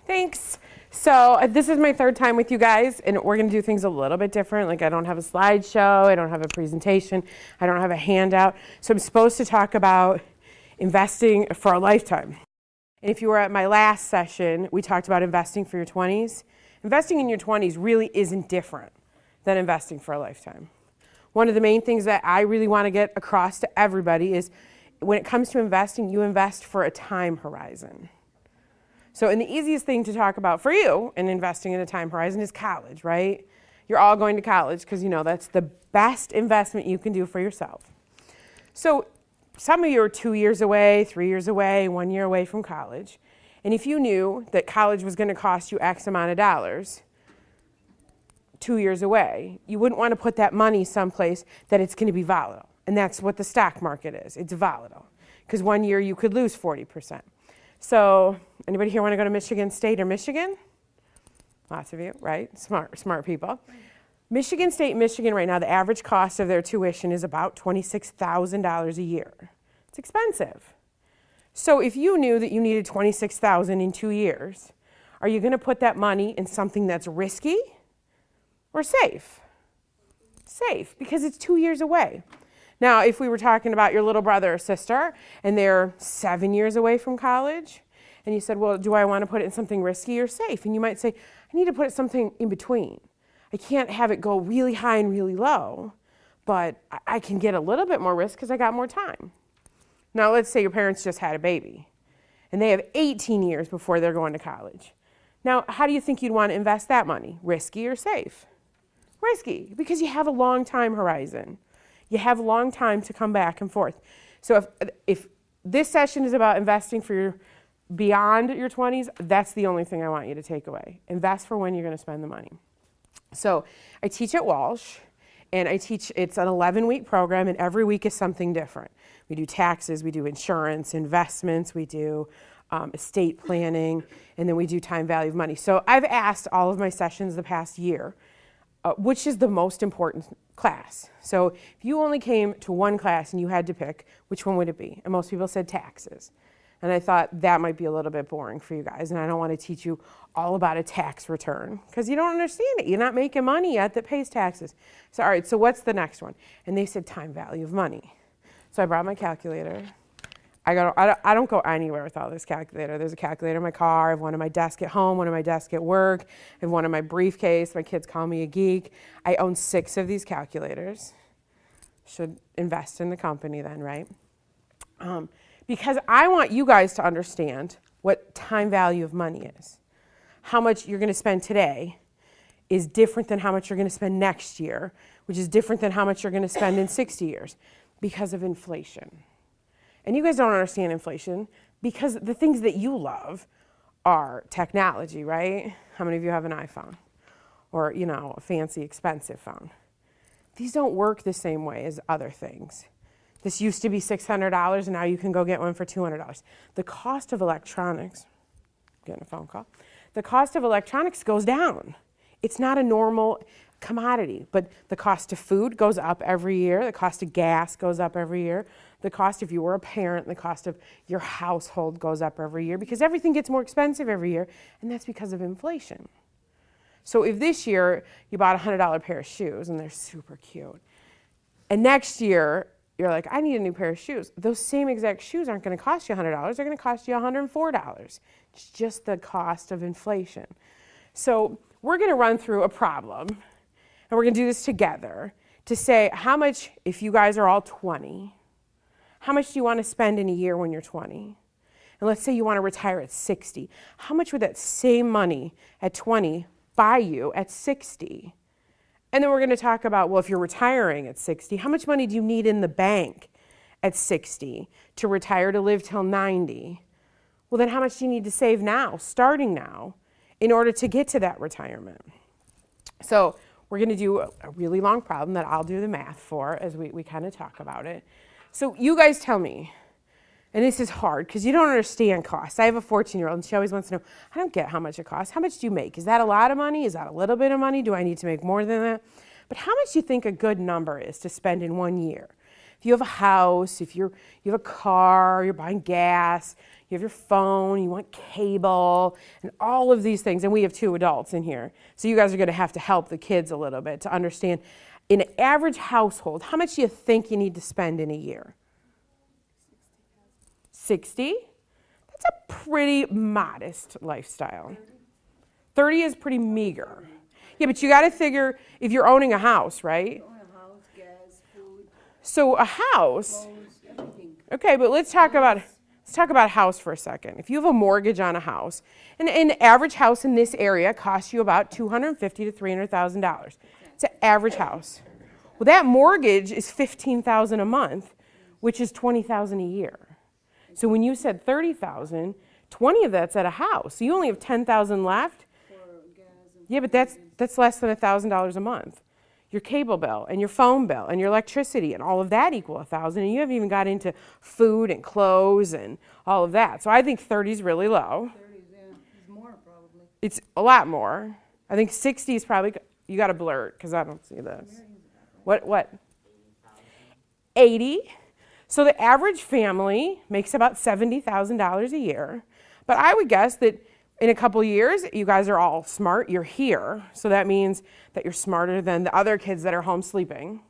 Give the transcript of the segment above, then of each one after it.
Thanks. So this is my third time with you guys, and we're going to do things a little bit different. Like I don't have a slideshow, I don't have a presentation, I don't have a handout. So I'm supposed to talk about investing for a lifetime. And if you were at my last session, we talked about investing for your 20s. Investing in your 20s really isn't different than investing for a lifetime. One of the main things that I really want to get across to everybody is when it comes to investing, you invest for a time horizon. So, and the easiest thing to talk about for you in investing in a time horizon is college, right? You're all going to college because you know that's the best investment you can do for yourself. So some of you are 2 years away, 3 years away, 1 year away from college. And if you knew that college was going to cost you X amount of dollars 2 years away, you wouldn't want to put that money someplace that it's going to be volatile. And that's what the stock market is. It's volatile. Because 1 year you could lose 40%. So anybody here want to go to Michigan State or Michigan? Lots of you, right? Smart people. Michigan State, Michigan right now, the average cost of their tuition is about $26,000 a year. It's expensive. So if you knew that you needed $26,000 in 2 years, are you going to put that money in something that's risky or safe? Safe, because it's 2 years away. Now, if we were talking about your little brother or sister, and they're 7 years away from college, and you said, well, do I want to put it in something risky or safe? And you might say, I need to put it something in between. I can't have it go really high and really low, but I can get a little bit more risk because I got more time. Now, let's say your parents just had a baby, and they have 18 years before they're going to college. Now, how do you think you'd want to invest that money? Risky or safe? Risky, because you have a long time horizon. You have a long time to come back and forth. So if this session is about investing for your beyond your 20s, that's the only thing I want you to take away. Invest for when you're going to spend the money. So I teach at Walsh, and it's an 11-week program, and every week is something different. We do taxes, we do insurance, investments, we do estate planning, and then we do time value of money. So I've asked all of my sessions the past year, which is the most important class. So if you only came to one class and you had to pick, which one would it be? And most people said taxes. And I thought that might be a little bit boring for you guys, and I don't want to teach you all about a tax return because you don't understand it. You're not making money yet that pays taxes. So all right, so what's the next one? And they said time value of money. So I brought my calculator. I don't go anywhere without this calculator. There's a calculator in my car. I have one on my desk at home, one on my desk at work. I have one in my briefcase. My kids call me a geek. I own 6 of these calculators. Should invest in the company then, right? Because I want you guys to understand what time value of money is. How much you're going to spend today is different than how much you're going to spend next year, which is different than how much you're going to spend in 60 years because of inflation. And you guys don't understand inflation because the things that you love are technology, right? How many of you have an iPhone? Or, you know, a fancy, expensive phone? These don't work the same way as other things. This used to be $600, and now you can go get one for $200. The cost of electronics, getting a phone call, the cost of electronics goes down. It's not a normal commodity, but the cost of food goes up every year. The cost of gas goes up every year. The cost, if you were a parent, the cost of your household goes up every year because everything gets more expensive every year, and that's because of inflation. So if this year you bought a $100 pair of shoes, and they're super cute, and next year you're like, I need a new pair of shoes, those same exact shoes aren't going to cost you $100. They're going to cost you $104. It's just the cost of inflation. So we're going to run through a problem, and we're going to do this together to say how much, if you guys are all 20, how much do you want to spend in a year when you're 20? And let's say you want to retire at 60. How much would that same money at 20 buy you at 60? And then we're going to talk about, well, if you're retiring at 60, how much money do you need in the bank at 60 to retire to live till 90? Well, then how much do you need to save now, starting now, in order to get to that retirement? So we're going to do a really long problem that I'll do the math for as we kind of talk about it. So you guys tell me, and this is hard because you don't understand costs. I have a 14-year-old, and she always wants to know, I don't get how much it costs. How much do you make? Is that a lot of money? Is that a little bit of money? Do I need to make more than that? But how much do you think a good number is to spend in 1 year? If you have a house, if you have a car, you're buying gas, you have your phone, you want cable, and all of these things, and we have 2 adults in here. So you guys are going to have to help the kids a little bit to understand, in an average household, how much do you think you need to spend in a year? 60? That's a pretty modest lifestyle. 30 is pretty meager. Yeah, but you got to figure if you're owning a house, right? So a house, okay, but let's talk about a house for a second. If you have a mortgage on a house, an average house in this area costs you about $250,000 to $300,000. It's an average house. Well, that mortgage is $15,000 a month, which is $20,000 a year. So when you said $30,000, 20 of that's at a house. So you only have $10,000 left. Yeah, but that's less than $1,000 a month. Your cable bill and your phone bill and your electricity and all of that equal $1,000, and you haven't even got into food and clothes and all of that. So I think 30 is really low. 30, yeah, it's more probably. It's a lot more. I think 60 is probably, you got to blur it because I don't see this. What? 80. So the average family makes about $70,000 a year. But I would guess that in a couple years, you guys are all smart. You're here. So that means that you're smarter than the other kids that are home sleeping.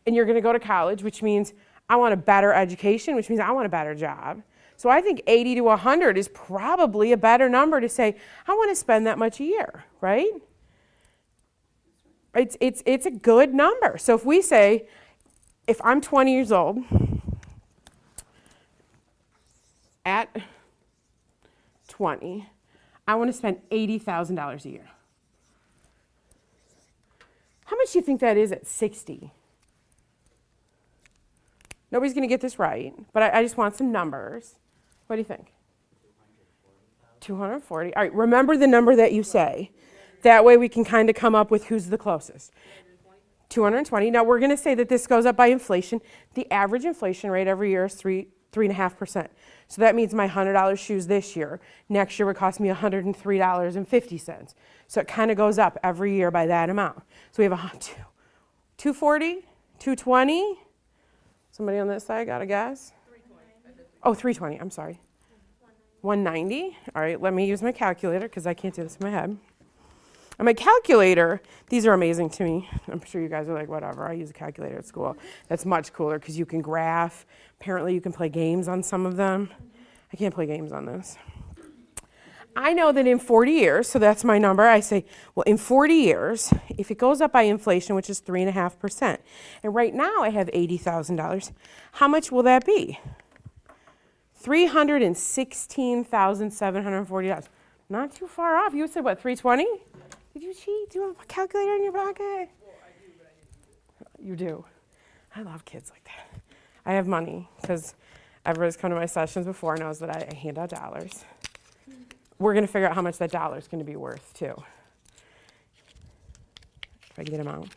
And you're going to go to college, which means I want a better education, which means I want a better job. So I think 80 to 100 is probably a better number to say, I want to spend that much a year, right? It's a good number. So if we say, if I'm 20 years old, at 20, I want to spend $80,000 a year. How much do you think that is at 60? Nobody's going to get this right, but I just want some numbers. What do you think? 240. All right, remember the number that you say. That way we can kind of come up with who's the closest. 220. Now we're going to say that this goes up by inflation. The average inflation rate every year is 3.5%. So that means my $100 shoes this year, next year would cost me $103.50. So it kind of goes up every year by that amount. So we have 240, 220. Somebody on this side got a guess? 320. Oh, 320. I'm sorry. 190. All right, let me use my calculator because I can't do this in my head. And my calculator, these are amazing to me. I'm sure you guys are like, whatever, I use a calculator at school. That's much cooler because you can graph. Apparently you can play games on some of them. I can't play games on this. I know that in 40 years, so that's my number, I say, well, in 40 years, if it goes up by inflation, which is 3.5%, and right now I have $80,000, how much will that be? $316,740. Not too far off. You said, what, 320? Did you cheat? Do you have a calculator in your pocket? Well, I do, but you do. I love kids like that. I have money because everybody's come to my sessions before knows that I hand out dollars. We're going to figure out how much that dollar is going to be worth, too. If I can get them out.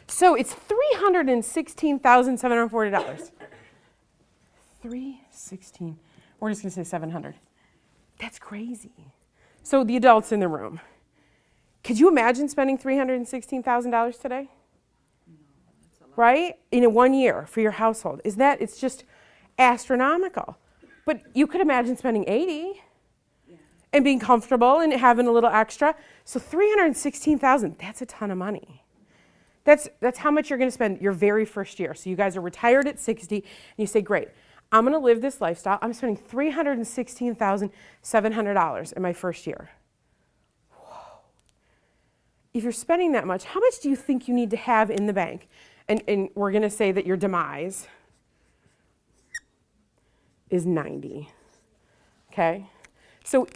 So it's $316,740. 316. We're just going to say 700. That's crazy. So the adults in the room, could you imagine spending $316,000 today? No, that's a lot. Right? In a 1 year for your household. It's just astronomical. But you could imagine spending 80 and being comfortable and having a little extra. So $316,000, that's a ton of money. That's how much you're going to spend your very first year. So you guys are retired at 60 and you say, great, I'm going to live this lifestyle. I'm spending $316,700 in my first year. Whoa. If you're spending that much, how much do you think you need to have in the bank? And we're going to say that your demise is 90. Okay? So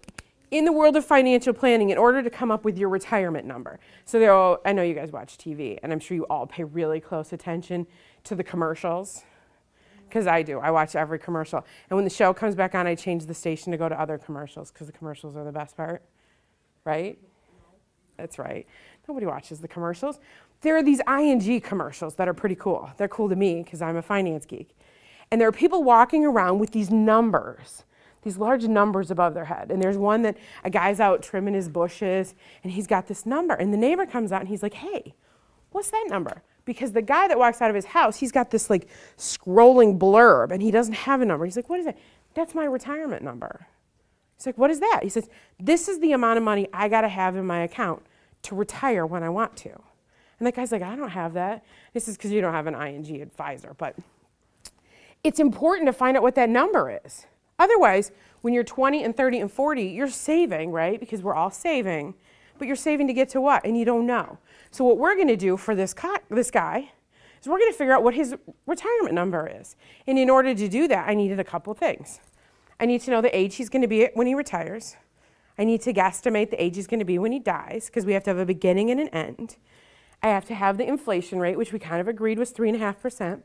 in the world of financial planning, in order to come up with your retirement number, so I know you guys watch TV, and I'm sure you all pay really close attention to the commercials. Because I do. I watch every commercial. And when the show comes back on, I change the station to go to other commercials because the commercials are the best part. Right? That's right. Nobody watches the commercials. There are these ING commercials that are pretty cool. They're cool to me because I'm a finance geek. And there are people walking around with these numbers these large numbers above their head. And there's one that a guy's out trimming his bushes, and he's got this number. And the neighbor comes out, and he's like, hey, what's that number? Because the guy that walks out of his house, he's got this like scrolling blurb, and he doesn't have a number. He's like, what is that? That's my retirement number. He's like, what is that? He says, this is the amount of money I got to have in my account to retire when I want to. And that guy's like, I don't have that. This is because you don't have an ING advisor. But it's important to find out what that number is. Otherwise, when you're 20 and 30 and 40, you're saving, right? Because we're all saving. But you're saving to get to what? And you don't know. So what we're going to do for this guy is we're going to figure out what his retirement number is. And in order to do that, I needed a couple things. I need to know the age he's going to be at when he retires. I need to guesstimate the age he's going to be when he dies, because we have to have a beginning and an end. I have to have the inflation rate, which we kind of agreed was 3.5%.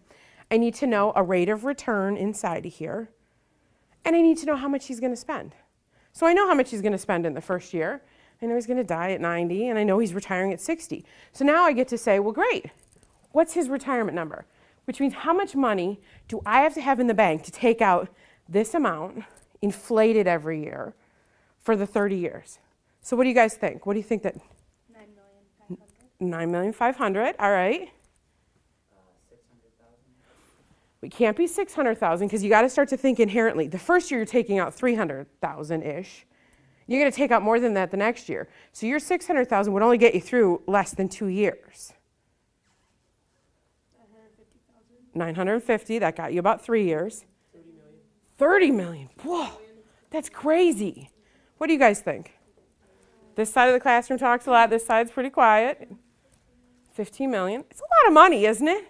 I need to know a rate of return inside of here. And I need to know how much he's going to spend. So I know how much he's going to spend in the first year. I know he's going to die at 90, and I know he's retiring at 60. So now I get to say, well, great. What's his retirement number? Which means how much money do I have to have in the bank to take out this amount, inflated every year, for the 30 years? So what do you guys think? What do you think that? $9,500,000, all right. 600,000. We can't be 600,000 because you got to start to think inherently. The first year you're taking out 300,000-ish. You're going to take out more than that the next year. So your 600,000 would only get you through less than 2 years. 950, that got you about 3 years. 30 million. Whoa, that's crazy. What do you guys think? This side of the classroom talks a lot. This side's pretty quiet. 15 million. It's a lot of money, isn't it?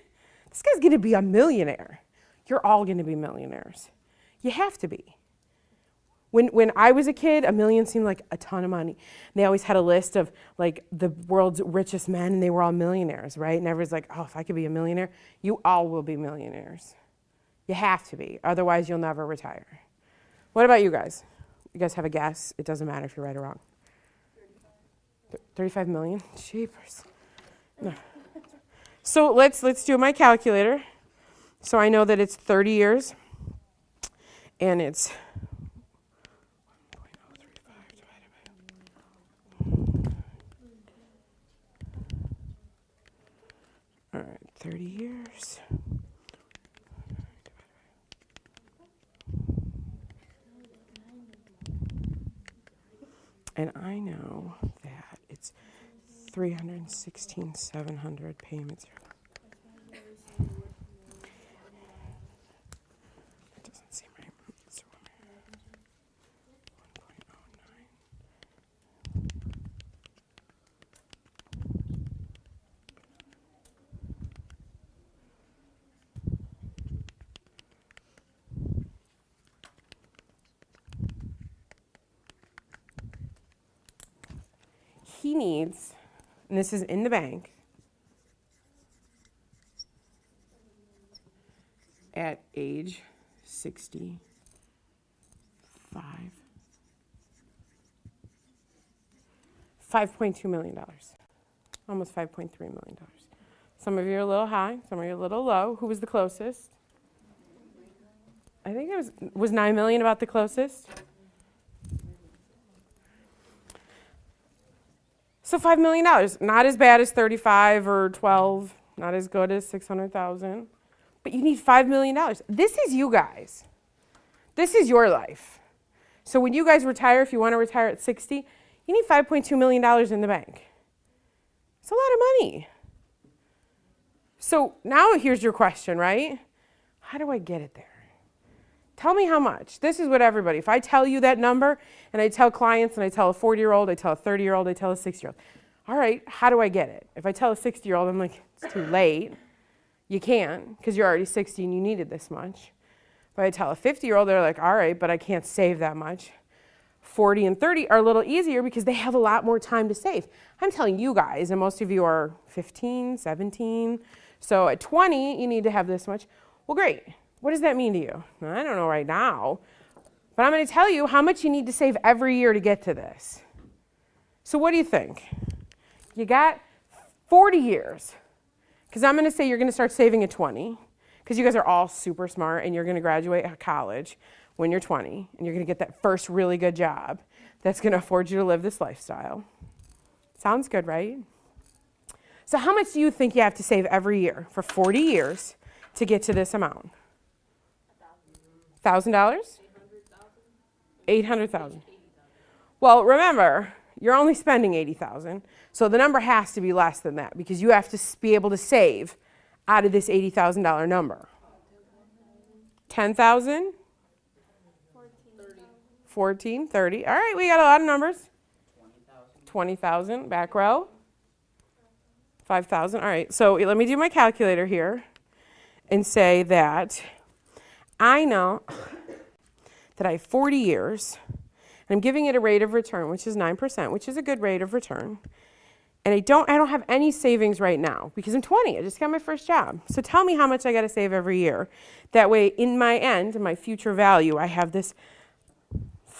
This guy's going to be a millionaire. You're all going to be millionaires. You have to be. When I was a kid, $1 million seemed like a ton of money. They always had a list of like the world's richest men, and they were all millionaires, right? And everyone's like, oh, if I could be a millionaire, you all will be millionaires. You have to be. Otherwise, you'll never retire. What about you guys? You guys have a guess? It doesn't matter if you're right or wrong. 35 million? Jeepers. No. So let's do my calculator. So I know that it's 30 years, and it's 30 years. And I know that it's 316,700 payments. That doesn't seem right. So 1.09. He needs, and this is in the bank, at age 65, $5.2 million, almost $5.3 million. Some of you are a little high, some of you are a little low. Who was the closest? I think it was 9 million about the closest? So $5 million, not as bad as 35 or 12, not as good as 600,000, but you need $5 million. This is you guys. This is your life. So when you guys retire, if you want to retire at 60, you need $5.2 million in the bank. It's a lot of money. So now here's your question, right? How do I get it there? Tell me how much. This is what everybody, if I tell you that number, and I tell clients, and I tell a 40-year-old, I tell a 30-year-old, I tell a 60-year-old, all right, how do I get it? If I tell a 60-year-old, I'm like, it's too late. You can't, because you're already 60 and you needed this much. If I tell a 50-year-old, they're like, all right, but I can't save that much. 40 and 30 are a little easier because they have a lot more time to save. I'm telling you guys, and most of you are 15, 17, so at 20, you need to have this much. Well, great. What does that mean to you? I don't know right now, but I'm going to tell you how much you need to save every year to get to this. So what do you think? You got 40 years, because I'm going to say you're going to start saving at 20, because you guys are all super smart and you're going to graduate college when you're 20 and you're going to get that first really good job that's going to afford you to live this lifestyle. Sounds good, right? So how much do you think you have to save every year for 40 years to get to this amount? $1,000? $800,000. Well, remember, you're only spending $80,000, so the number has to be less than that because you have to be able to save out of this $80,000 number. 10,000? 14, 30. All right, we got a lot of numbers. 20,000, back row. 5,000. All right, so let me do my calculator here and say that I know that I have 40 years, and I'm giving it a rate of return, which is 9%, which is a good rate of return. And I don't have any savings right now because I'm 20. I just got my first job. So tell me how much I got to save every year. That way, in my end, in my future value, I have this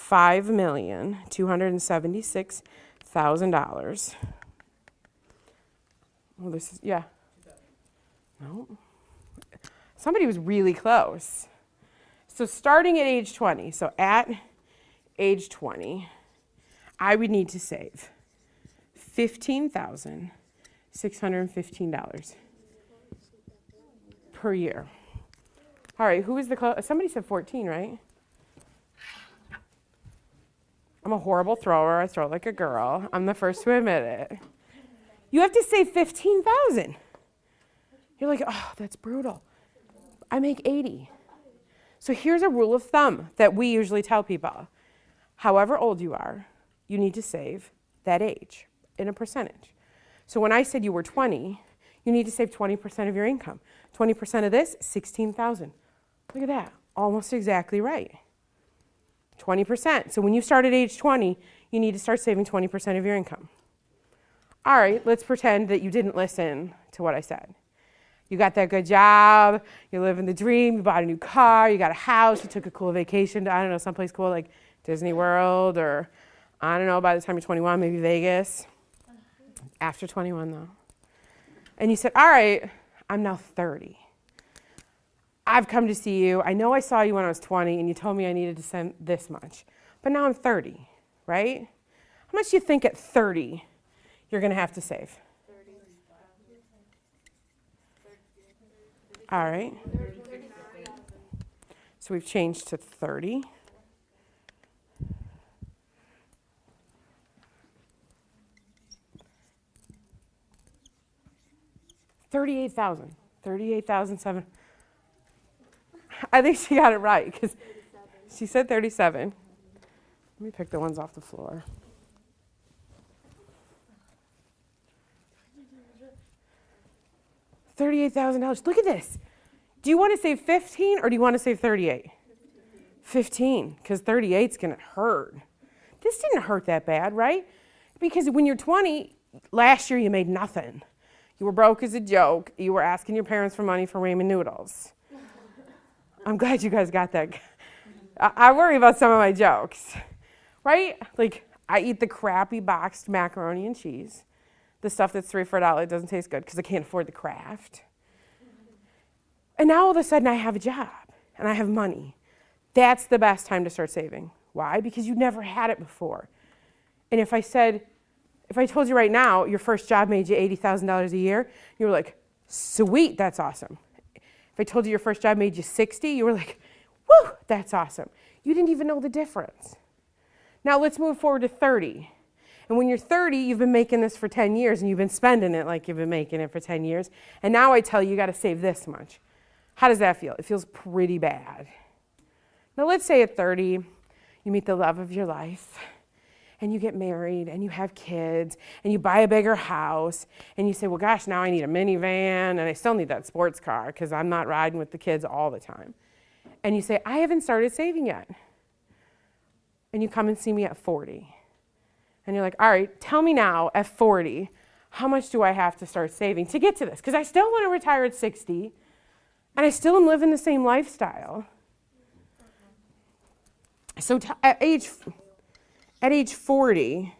$5,276,000. Well, this is, yeah. No. Somebody was really close. So starting at age 20, so at age 20, I would need to save $15,615 per year. All right, who was the close? Somebody said 14, right? I'm a horrible thrower. I throw like a girl. I'm the first to admit it. You have to save $15,000. You're like, oh, that's brutal. I make 80. So here's a rule of thumb that we usually tell people. However old you are, you need to save that age in a percentage. So when I said you were 20, you need to save 20% of your income. 20% of this, $16,000. Look at that, almost exactly right. 20%. So when you start at age 20, you need to start saving 20% of your income. All right, let's pretend that you didn't listen to what I said. You got that good job, you're living the dream, you bought a new car, you got a house, you took a cool vacation to, I don't know, someplace cool like Disney World or, I don't know, by the time you're 21, maybe Vegas. After 21, though. And you said, all right, I'm now 30. I've come to see you. I know I saw you when I was 20, and you told me I needed to send this much. But now I'm 30, right? How much do you think at 30 you're going to have to save? All right. So we've changed to 30. $38,700. I think she got it right because she said 37. Let me pick the ones off the floor. $38,000. Look at this. Do you want to save 15 or do you want to save 38? 15, because 38's going to hurt. This didn't hurt that bad, right? Because when you're 20, last year you made nothing. You were broke as a joke. You were asking your parents for money for ramen noodles. I'm glad you guys got that. I worry about some of my jokes, right? Like, I eat the crappy boxed macaroni and cheese. The stuff that's $3 for $1 doesn't taste good because I can't afford the Kraft. And now all of a sudden I have a job and I have money. That's the best time to start saving. Why? Because you never had it before. And if I told you right now your first job made you $80,000 a year, you were like, sweet, that's awesome. If I told you your first job made you 60, you were like, woo, that's awesome. You didn't even know the difference. Now let's move forward to 30. And when you're 30, you've been making this for 10 years and you've been spending it like you've been making it for 10 years. And now I tell you, you got to save this much. How does that feel? It feels pretty bad. Now let's say at 30, you meet the love of your life and you get married and you have kids and you buy a bigger house and you say, well, gosh, now I need a minivan and I still need that sports car because I'm not riding with the kids all the time. And you say, I haven't started saving yet. And you come and see me at 40. And you're like, all right, tell me now at 40, how much do I have to start saving to get to this? Because I still want to retire at 60 and I still am living the same lifestyle. So at age 40,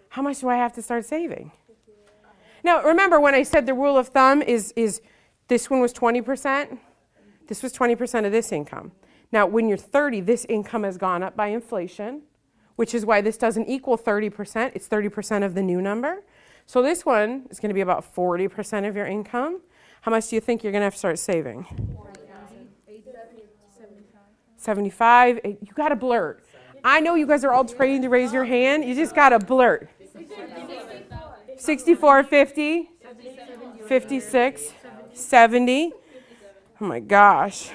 how much do I have to start saving? Now, remember when I said the rule of thumb is this one was 20%? This was 20% of this income. Now, when you're 30, this income has gone up by inflation, which is why this doesn't equal 30%. It's 30% of the new number. So this one is going to be about 40% of your income. How much do you think you're going to have to start saving? 75. You got to blurt. I know you guys are all trained to raise your hand. You just got to blurt. 64, 50, 56, 70. Oh my gosh.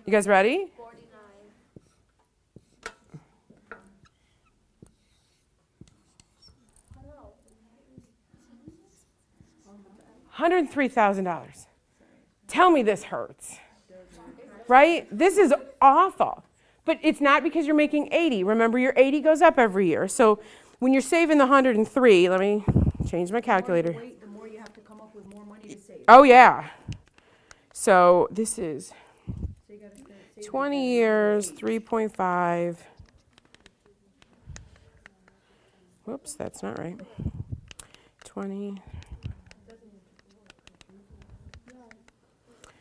You guys ready? 103,000. Tell me this hurts. Right? This is awful. But it's not because you're making 80. Remember, your 80 goes up every year. So when you're saving the 103, let me change my calculator. The more you have to come up with more money to save. Oh, yeah. So this is So you gotta save 20 years, 3.5. Whoops, that's not right. 20.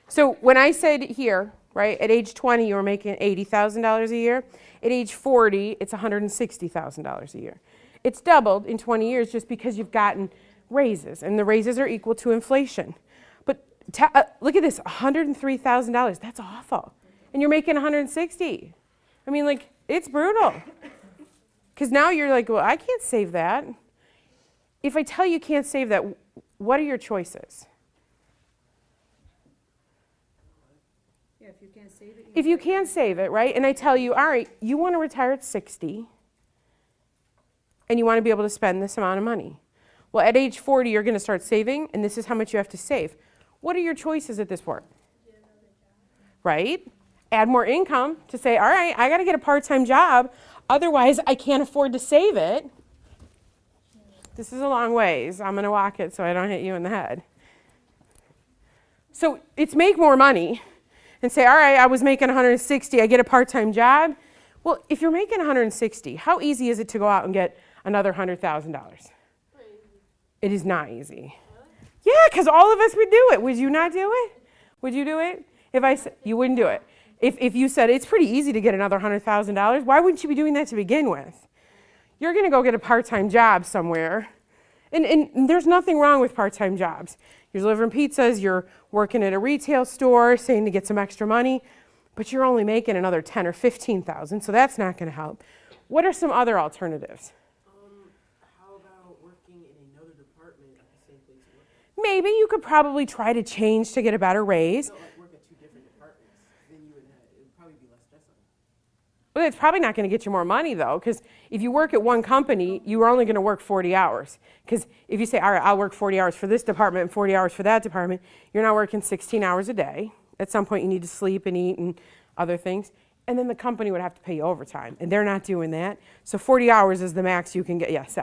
So when I said here, right, at age 20, you were making $80,000 a year. At age 40, it's $160,000 a year. It's doubled in 20 years just because you've gotten raises, and the raises are equal to inflation. But look at this, $103,000. That's awful. And you're making 160. I mean, like, it's brutal. Because now you're like, well, I can't save that. If I tell you can't save that, what are your choices? Yeah, if you can't save it. If you can't save it, right, and I tell you, all right, you want to retire at 60, and you want to be able to spend this amount of money. Well, at age 40, you're going to start saving, and this is how much you have to save. What are your choices at this point? Right? Add more income to say, all right, I got to get a part-time job, otherwise I can't afford to save it. This is a long ways. I'm going to walk it so I don't hit you in the head. So it's make more money and say, all right, I was making 160, I get a part-time job. Well, if you're making 160, how easy is it to go out and get another $100,000? It is not easy. Yeah, because all of us would do it. Would you not do it? Would you do it? If I said, you wouldn't do it. If you said it's pretty easy to get another $100,000, why wouldn't you be doing that to begin with? You're going to go get a part-time job somewhere. And there's nothing wrong with part-time jobs. You're delivering pizzas, you're working at a retail store, saying to get some extra money, but you're only making another $10,000 or $15,000, so that's not going to help. What are some other alternatives? How about working in another department at the same place you work? Maybe you could probably try to change to get a better raise. No, like work at two different departments. Then you would have, it would probably be less stressful. Well, it's probably not going to get you more money, though, because if you work at one company, you are only going to work 40 hours. Because if you say, all right, I'll work 40 hours for this department and 40 hours for that department, you're not working 16 hours a day. At some point, you need to sleep and eat and other things. And then the company would have to pay you overtime, and they're not doing that. So 40 hours is the max you can get. Yes,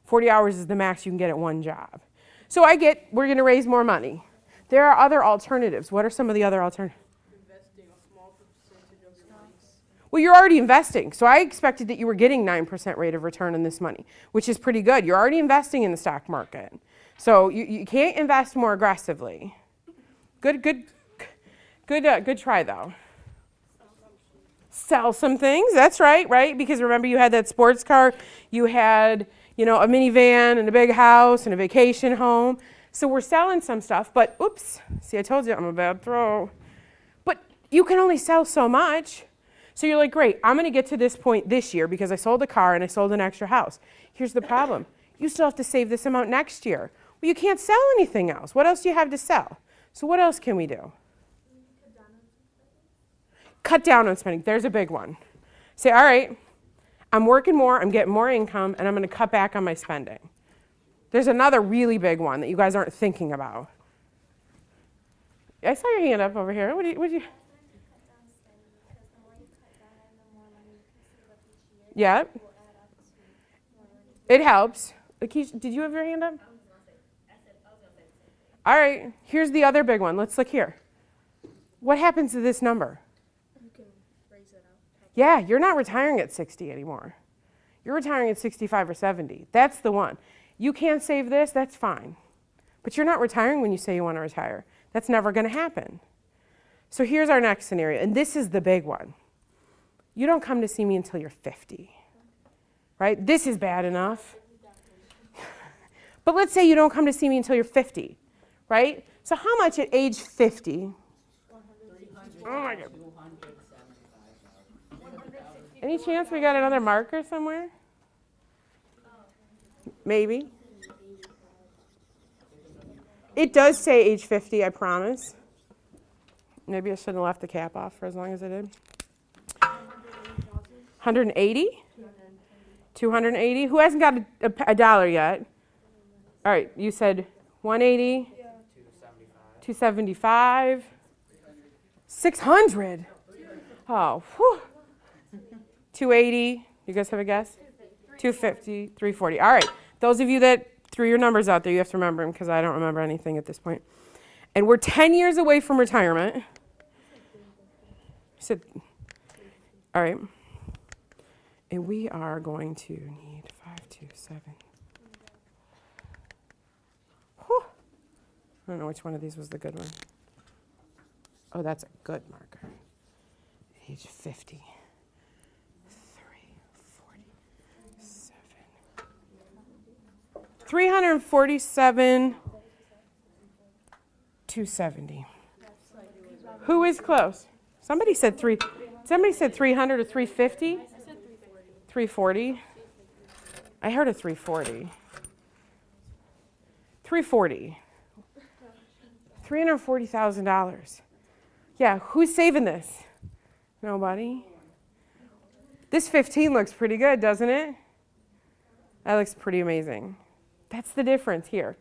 40 hours is the max you can get at one job. So I get we're going to raise more money. There are other alternatives. What are some of the other alternatives? Investing a small percentage of your money. Well, you're already investing. So I expected that you were getting 9% rate of return on this money, which is pretty good. You're already investing in the stock market. So you can't invest more aggressively. Good try, though. Sell some things. That's right, right? Because remember, you had that sports car. You had, a minivan and a big house and a vacation home. So we're selling some stuff, but oops. See, I told you I'm a bad throw. But you can only sell so much. So you're like, great, I'm going to get to this point this year because I sold a car and I sold an extra house. Here's the problem. You still have to save this amount next year. Well, you can't sell anything else. What else do you have to sell? So what else can we do? Cut down on spending. There's a big one. Say, all right, I'm working more, I'm getting more income, and I'm going to cut back on my spending. There's another really big one that you guys aren't thinking about. I saw your hand up over here. What do you? Yeah. It helps. Lakeisha, did you have your hand up? All right, here's the other big one. Let's look here. What happens to this number? You can raise it up. Yeah, you're not retiring at 60 anymore. You're retiring at 65 or 70. That's the one. You can't save this, that's fine. But you're not retiring when you say you want to retire. That's never going to happen. So here's our next scenario, and this is the big one. You don't come to see me until you're 50, right? This is bad enough. But let's say you don't come to see me until you're 50, right? So how much at age 50? Oh my God. Any chance we got another marker somewhere? Maybe. It does say age 50, I promise. Maybe I shouldn't have left the cap off for as long as I did. 180? 280? Who hasn't got a dollar yet? All right, you said 180? 275? 600? Oh, whew. 280? You guys have a guess? 250, 340. All right, those of you that threw your numbers out there, you have to remember them because I don't remember anything at this point. And we're 10 years away from retirement. So, all right. And we are going to need 527. Whew. I don't know which one of these was the good one. Oh, that's a good marker. Age 50. 347, 270. Who is close? Somebody said 300 or 350? 340. I heard a 340. 340. $340,000. Yeah, who's saving this? Nobody. This 15 looks pretty good, doesn't it? That looks pretty amazing. That's the difference here.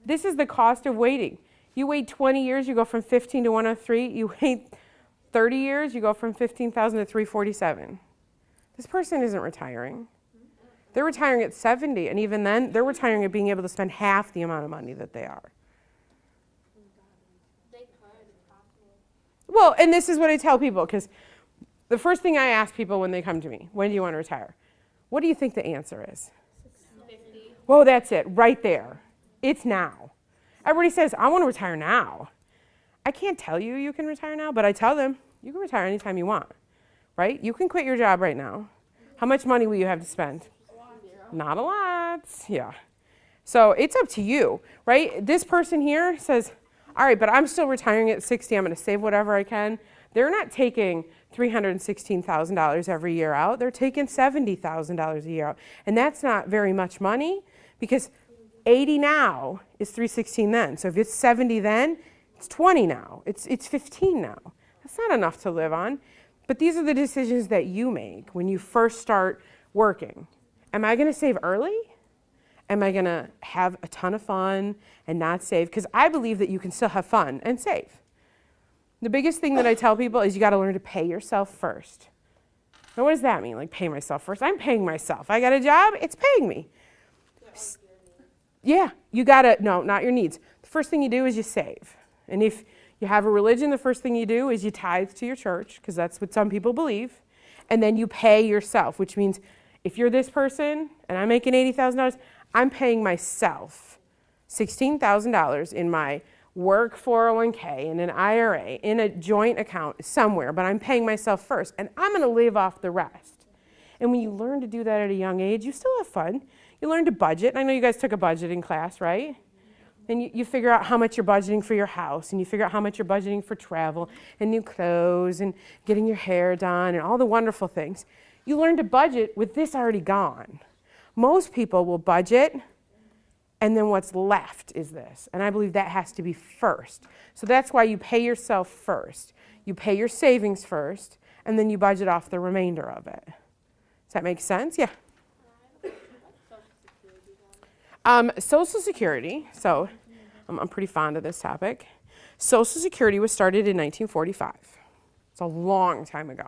This is the cost of waiting. You wait 20 years, you go from 15 to 103. You wait 30 years, you go from 15,000 to 347. This person isn't retiring. They're retiring at 70, and even then, they're retiring at being able to spend half the amount of money that they are. Well, and this is what I tell people, because the first thing I ask people when they come to me, when do you want to retire? What do you think the answer is? 50. Whoa, that's it, right there. It's now. Everybody says, I want to retire now. I can't tell you you can retire now, but I tell them, you can retire anytime you want, right? You can quit your job right now. How much money will you have to spend? Not a lot, yeah. So it's up to you, right? This person here says, all right, but I'm still retiring at 60. I'm going to save whatever I can. They're not taking $316,000 every year out. They're taking $70,000 a year out. And that's not very much money because 80 now is 316 then. So if it's 70 then, it's 20 now. It's 15 now. That's not enough to live on. But these are the decisions that you make when you first start working. Am I going to save early? Am I going to have a ton of fun and not save? Because I believe that you can still have fun and save. The biggest thing that I tell people is you got to learn to pay yourself first. Now, what does that mean? Like pay myself first? I'm paying myself. I got a job, it's paying me. Yeah, you got to, no, not your needs. The first thing you do is you save. And if you have a religion, the first thing you do is you tithe to your church, because that's what some people believe. And then you pay yourself, which means if you're this person and I'm making $80,000, I'm paying myself $16,000 in my work 401k, in an IRA, in a joint account somewhere, but I'm paying myself first, and I'm going to live off the rest. And when you learn to do that at a young age, you still have fun. You learn to budget. I know you guys took a budgeting class, right? And you figure out how much you're budgeting for your house, and you figure out how much you're budgeting for travel and new clothes and getting your hair done and all the wonderful things. You learn to budget with this already gone. Most people will budget, and then what's left is this. And I believe that has to be first. So that's why you pay yourself first. You pay your savings first, and then you budget off the remainder of it. Does that make sense? Yeah. Social Security, so I'm pretty fond of this topic. Social Security was started in 1945. It's a long time ago.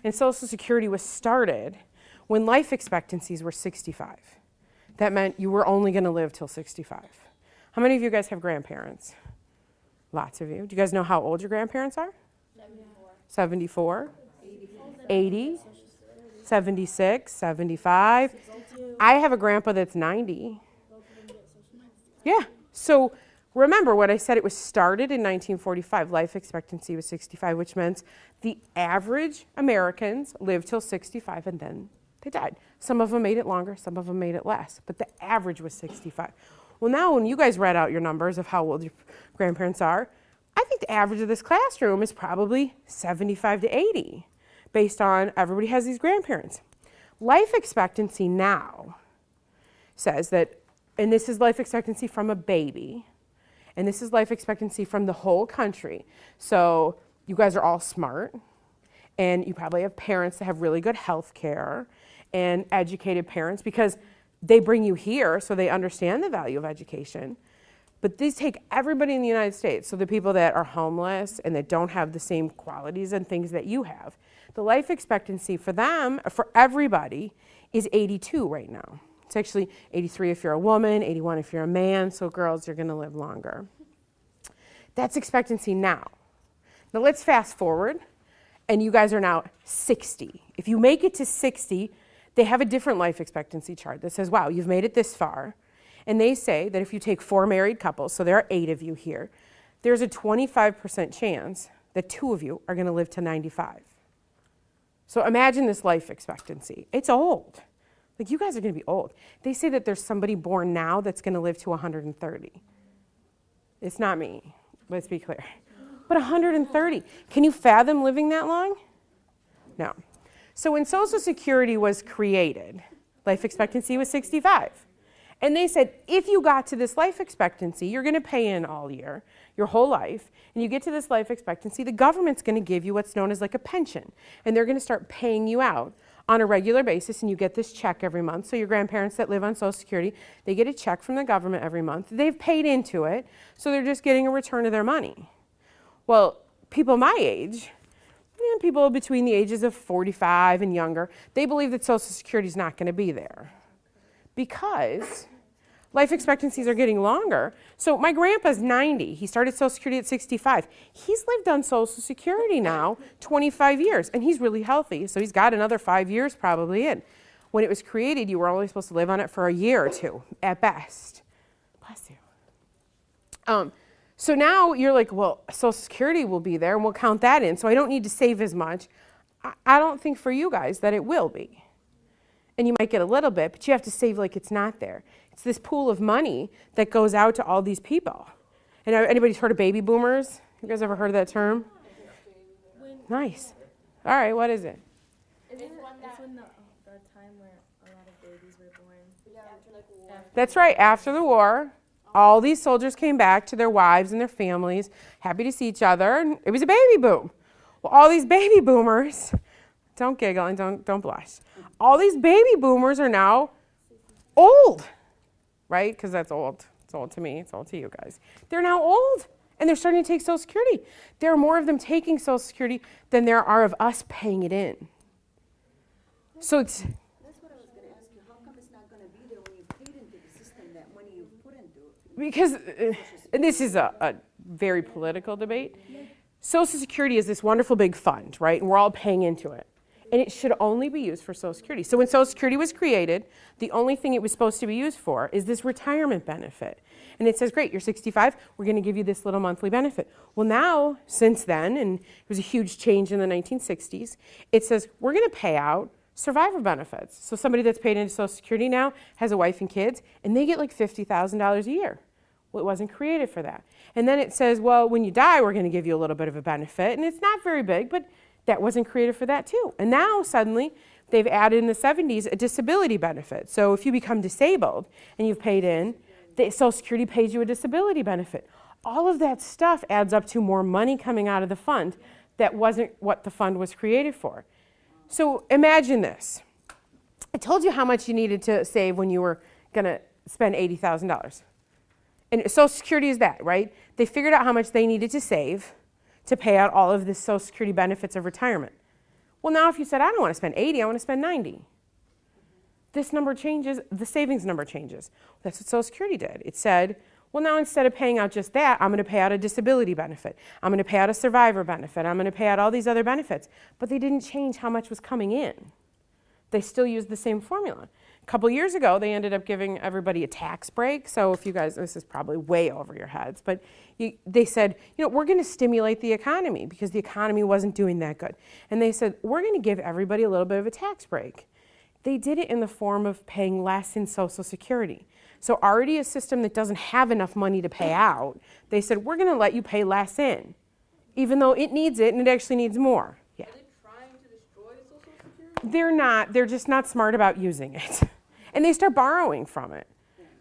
And Social Security was started when life expectancies were 65. That meant you were only going to live till 65. How many of you guys have grandparents? Lots of you. Do you guys know how old your grandparents are? 74. 80. 76, 75. I have a grandpa that's 90. Yeah. So Remember when I said it was started in 1945, life expectancy was 65, which meant the average Americans lived till 65 and then they died. Some of them made it longer, some of them made it less, but the average was 65. Well, now when you guys read out your numbers of how old your grandparents are, I think the average of this classroom is probably 75 to 80, based on everybody has these grandparents. Life expectancy now says that, and this is life expectancy from a baby, and this is life expectancy from the whole country. So you guys are all smart, and you probably have parents that have really good health care and educated parents because they bring you here so they understand the value of education. But these take everybody in the United States, so the people that are homeless and that don't have the same qualities and things that you have. The life expectancy for them, for everybody, is 82 right now. It's actually 83 if you're a woman, 81 if you're a man, so girls, you're gonna live longer. That's expectancy now. Now let's fast forward, and you guys are now 60. If you make it to 60, they have a different life expectancy chart that says, wow, you've made it this far. And they say that if you take 4 married couples, so there are 8 of you here, there's a 25% chance that 2 of you are gonna live to 95. So imagine this life expectancy. It's old. Like, you guys are gonna be old. They say that there's somebody born now that's gonna live to 130. It's not me, let's be clear. But 130, can you fathom living that long? No. So when Social Security was created, life expectancy was 65. And they said, if you got to this life expectancy, you're gonna pay in all year, your whole life, and you get to this life expectancy, the government's gonna give you what's known as like a pension. And they're gonna start paying you out on a regular basis, and you get this check every month. So your grandparents that live on Social Security, they get a check from the government every month. They've paid into it, so they're just getting a return of their money. Well, people my age, and people between the ages of 45 and younger, they believe that Social Security is not gonna be there because life expectancies are getting longer. So my grandpa's 90. He started Social Security at 65. He's lived on Social Security now 25 years, and he's really healthy, so he's got another 5 years probably in. When it was created, you were only supposed to live on it for a year or 2 at best. Bless you. So now you're like, well, Social Security will be there, and we'll count that in, so I don't need to save as much. I don't think for you guys that it will be. And you might get a little bit, but you have to save like it's not there. It's this pool of money that goes out to all these people. And anybody's heard of baby boomers? You guys ever heard of that term? Nice. All right, what is it? It's when the time where a lot of babies were born. That's right, after the war, all these soldiers came back to their wives and their families, happy to see each other, and it was a baby boom. Well, all these baby boomers, don't giggle and don't blush. All these baby boomers are now old, right? Because that's old. It's old to me. It's old to you guys. They're now old, and they're starting to take Social Security. There are more of them taking Social Security than there are of us paying it in. So it's... That's what I was gonna ask you, how come it's not gonna be there when you paid into the system, that money you put into it? Because, and this is a very political debate, Social Security is this wonderful big fund, right? And we're all paying into it. And it should only be used for Social Security. So when Social Security was created, the only thing it was supposed to be used for is this retirement benefit. And it says, great, you're 65, we're gonna give you this little monthly benefit. Well now, since then, and it was a huge change in the 1960s, it says, we're gonna pay out survivor benefits. So somebody that's paid into Social Security now has a wife and kids, and they get like $50,000 a year. Well, it wasn't created for that. And then it says, well, when you die, we're gonna give you a little bit of a benefit, and it's not very big, but that wasn't created for that too. And now suddenly they've added in the 70s a disability benefit. So if you become disabled and you've paid in, the Social Security pays you a disability benefit. All of that stuff adds up to more money coming out of the fund that wasn't what the fund was created for. So imagine this. I told you how much you needed to save when you were gonna spend $80,000. And Social Security is that, right? They figured out how much they needed to save to pay out all of the Social Security benefits of retirement. Well, now if you said, I don't want to spend 80, I want to spend 90. This number changes, the savings number changes. That's what Social Security did. It said, well, now instead of paying out just that, I'm going to pay out a disability benefit. I'm going to pay out a survivor benefit. I'm going to pay out all these other benefits. But they didn't change how much was coming in. They still used the same formula. A couple years ago, they ended up giving everybody a tax break. So if you guys, this is probably way over your heads, but they said, we're going to stimulate the economy because the economy wasn't doing that good. And they said, we're going to give everybody a little bit of a tax break. They did it in the form of paying less in Social Security. So already a system that doesn't have enough money to pay out, they said, we're going to let you pay less in, even though it needs it and it actually needs more. Yeah. Are they trying to destroy Social Security? They're not. They're just not smart about using it. And they start borrowing from it.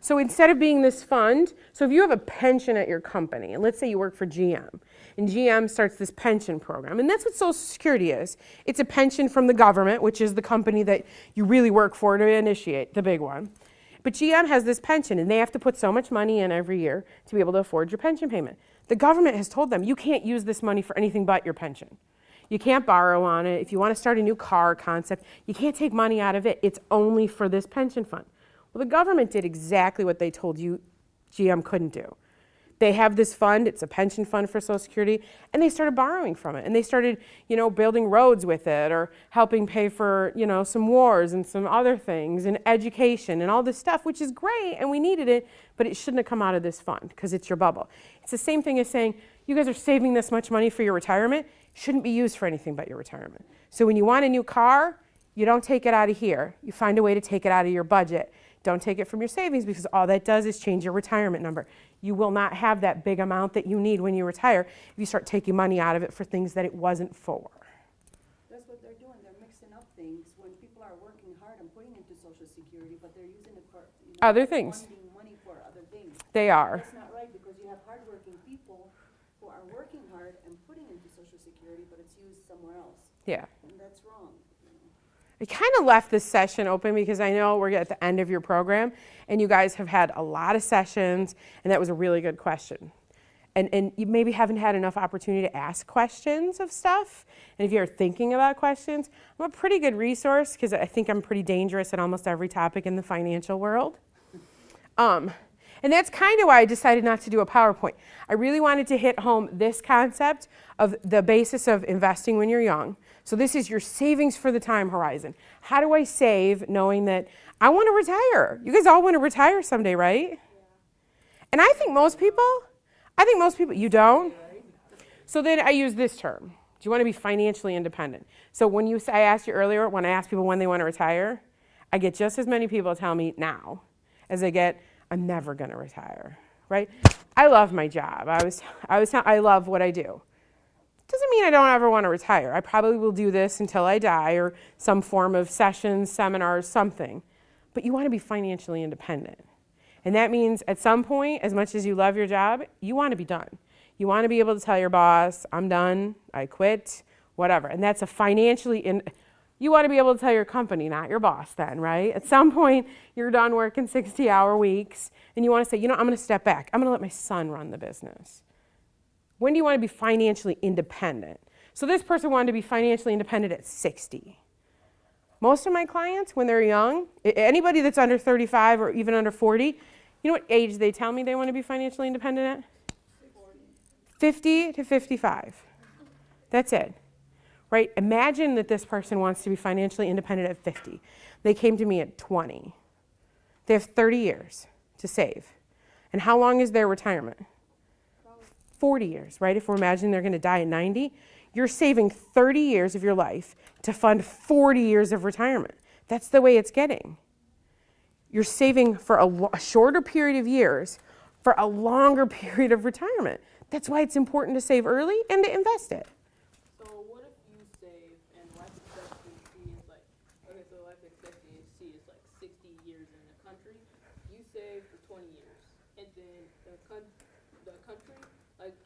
So instead of being this fund, so if you have a pension at your company, and let's say you work for GM, and GM starts this pension program, and that's what Social Security is. It's a pension from the government, which is the company that you really work for to initiate, the big one. But GM has this pension, and they have to put so much money in every year to be able to afford your pension payment. The government has told them, you can't use this money for anything but your pension. You can't borrow on it. If you want to start a new car concept, you can't take money out of it. It's only for this pension fund. Well, the government did exactly what they told you GM couldn't do. They have this fund, it's a pension fund for Social Security, and they started borrowing from it. And they started, building roads with it or helping pay for, some wars and some other things and education and all this stuff, which is great, and we needed it, but it shouldn't have come out of this fund because it's your bubble. It's the same thing as saying, you guys are saving this much money for your retirement, shouldn't be used for anything but your retirement. So when you want a new car, you don't take it out of here. You find a way to take it out of your budget. Don't take it from your savings because all that does is change your retirement number. You will not have that big amount that you need when you retire if you start taking money out of it for things that it wasn't for. That's what they're doing. They're mixing up things when people are working hard and putting into Social Security, but they're using it for Other things. funding money for other things. They are. That's not right because you have hardworking people who are working hard and putting into Social Security, but it's used somewhere else, Yeah. and that's wrong. I kind of left this session open because I know we're at the end of your program and you guys have had a lot of sessions and that was a really good question. And you maybe haven't had enough opportunity to ask questions of stuff. And if you're thinking about questions, I'm a pretty good resource because I think I'm pretty dangerous at almost every topic in the financial world. And that's kind of why I decided not to do a PowerPoint. I really wanted to hit home this concept of the basis of investing when you're young. So this is your savings for the time horizon. How do I save knowing that I want to retire? You guys all want to retire someday, right? Yeah. And I think most people, you don't. So then I use this term. Do you want to be financially independent? So when I asked you earlier, when I ask people when they want to retire, I get just as many people tell me now as I get, I'm never going to retire, right? I love my job. I love what I do. Doesn't mean I don't ever want to retire. I probably will do this until I die or some form of sessions, seminars, something. But you want to be financially independent. And that means at some point, as much as you love your job, you want to be done. You want to be able to tell your boss, I'm done, I quit, whatever. And that's you want to be able to tell your company, not your boss then, right? At some point, you're done working 60-hour weeks, and you want to say, I'm going to step back. I'm going to let my son run the business. When do you want to be financially independent? So this person wanted to be financially independent at 60. Most of my clients, when they're young, anybody that's under 35 or even under 40, you know what age they tell me they want to be financially independent at? 50 to 55. That's it. Right? Imagine that this person wants to be financially independent at 50. They came to me at 20. They have 30 years to save. And how long is their retirement? 40 years, right? If we're imagining they're going to die at 90, you're saving 30 years of your life to fund 40 years of retirement. That's the way it's getting. You're saving for a shorter period of years for a longer period of retirement. That's why it's important to save early and to invest it. So what if you save and life expectancy is like, okay, so life expectancy is like 60 years in the country. You save for 20 years, and then the country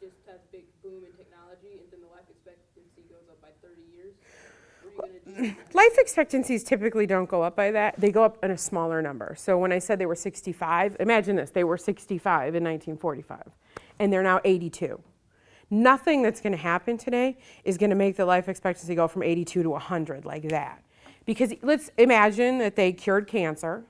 just has a big boom in technology, and then the life expectancy goes up by 30 years. What are you going to do? Life expectancies typically don't go up by that. They go up in a smaller number. So when I said they were 65, imagine this. They were 65 in 1945, and they're now 82. Nothing that's going to happen today is going to make the life expectancy go from 82 to 100 like that. Because let's imagine that they cured cancer,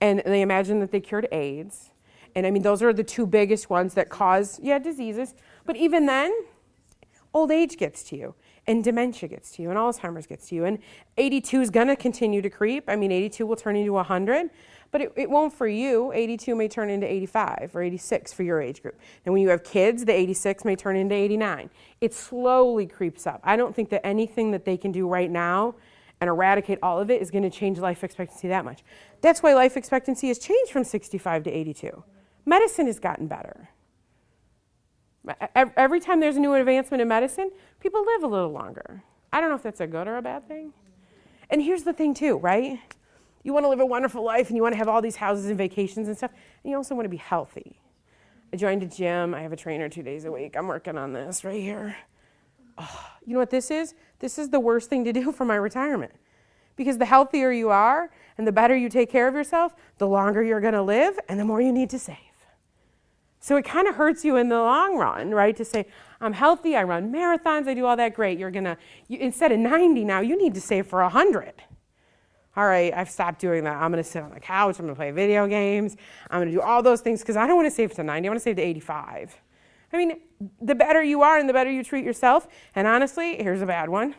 and they imagine that they cured AIDS. And I mean, those are the two biggest ones that cause, diseases. But even then, old age gets to you. And dementia gets to you, and Alzheimer's gets to you, and 82 is going to continue to creep. I mean, 82 will turn into 100, but it won't for you. 82 may turn into 85 or 86 for your age group. And when you have kids, the 86 may turn into 89. It slowly creeps up. I don't think that anything that they can do right now and eradicate all of it is going to change life expectancy that much. That's why life expectancy has changed from 65 to 82. Medicine has gotten better. Every time there's a new advancement in medicine, people live a little longer. I don't know if that's a good or a bad thing. And here's the thing too, right? You want to live a wonderful life and you want to have all these houses and vacations and stuff, and you also want to be healthy. I joined a gym. I have a trainer 2 days a week. I'm working on this right here. Oh, you know what this is? This is the worst thing to do for my retirement. Because the healthier you are and the better you take care of yourself, the longer you're going to live and the more you need to save. So it kind of hurts you in the long run, right? To say, I'm healthy, I run marathons, I do all that, great. Instead of 90 now, you need to save for 100. All right, I've stopped doing that. I'm going to sit on the couch, I'm going to play video games, I'm going to do all those things because I don't want to save to 90, I want to save to 85. I mean, the better you are and the better you treat yourself, and honestly, here's a bad one,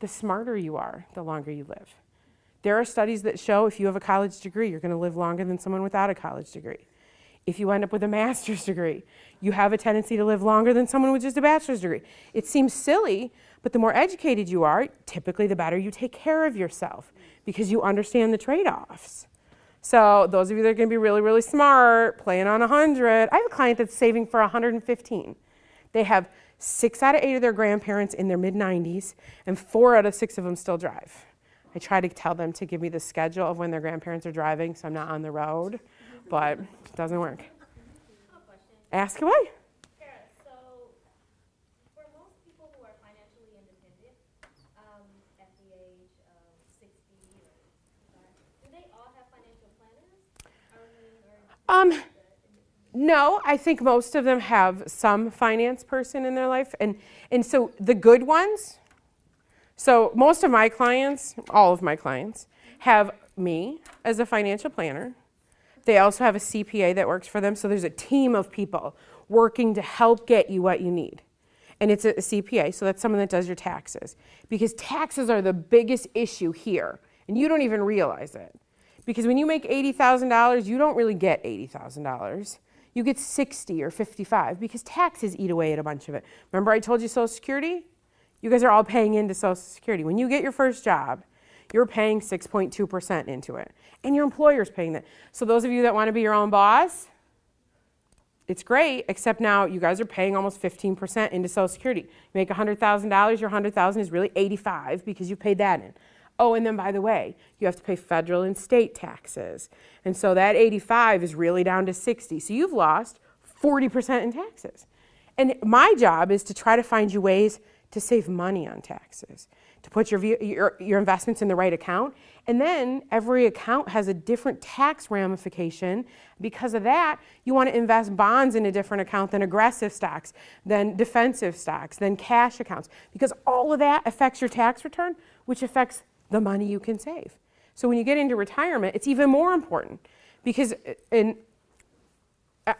the smarter you are, the longer you live. There are studies that show if you have a college degree, you're going to live longer than someone without a college degree. If you end up with a master's degree, you have a tendency to live longer than someone with just a bachelor's degree. It seems silly, but the more educated you are, typically the better you take care of yourself because you understand the trade-offs. So those of you that are going to be really, really smart, playing on 100, I have a client that's saving for 115. They have 6 out of 8 of their grandparents in their mid-90s, and 4 out of 6 of them still drive. I try to tell them to give me the schedule of when their grandparents are driving so I'm not on the road, but it doesn't work. Ask away. Sarah, so for most people who are financially independent at the age of 60, do they all have financial planners? No, I think most of them have some finance person in their life. And so the good ones, so most of my clients, all of my clients, have me as a financial planner. They also have a CPA that works for them. So there's a team of people working to help get you what you need. And it's a CPA, so that's someone that does your taxes. Because taxes are the biggest issue here, and you don't even realize it. Because when you make $80,000, you don't really get $80,000. You get 60 or 55 because taxes eat away at a bunch of it. Remember I told you Social Security? You guys are all paying into Social Security. When you get your first job, you're paying 6.2% into it. And your employer's paying that. So those of you that want to be your own boss, it's great, except now you guys are paying almost 15% into Social Security. You make $100,000, your $100,000 is really $85 because you paid that in. Oh, and then by the way, you have to pay federal and state taxes. And so that 85 is really down to 60. So you've lost 40% in taxes. And my job is to try to find you ways to save money on taxes, to put your investments in the right account. And then every account has a different tax ramification. Because of that, you want to invest bonds in a different account than aggressive stocks, than defensive stocks, than cash accounts. Because all of that affects your tax return, which affects the money you can save. So when you get into retirement, it's even more important. Because, and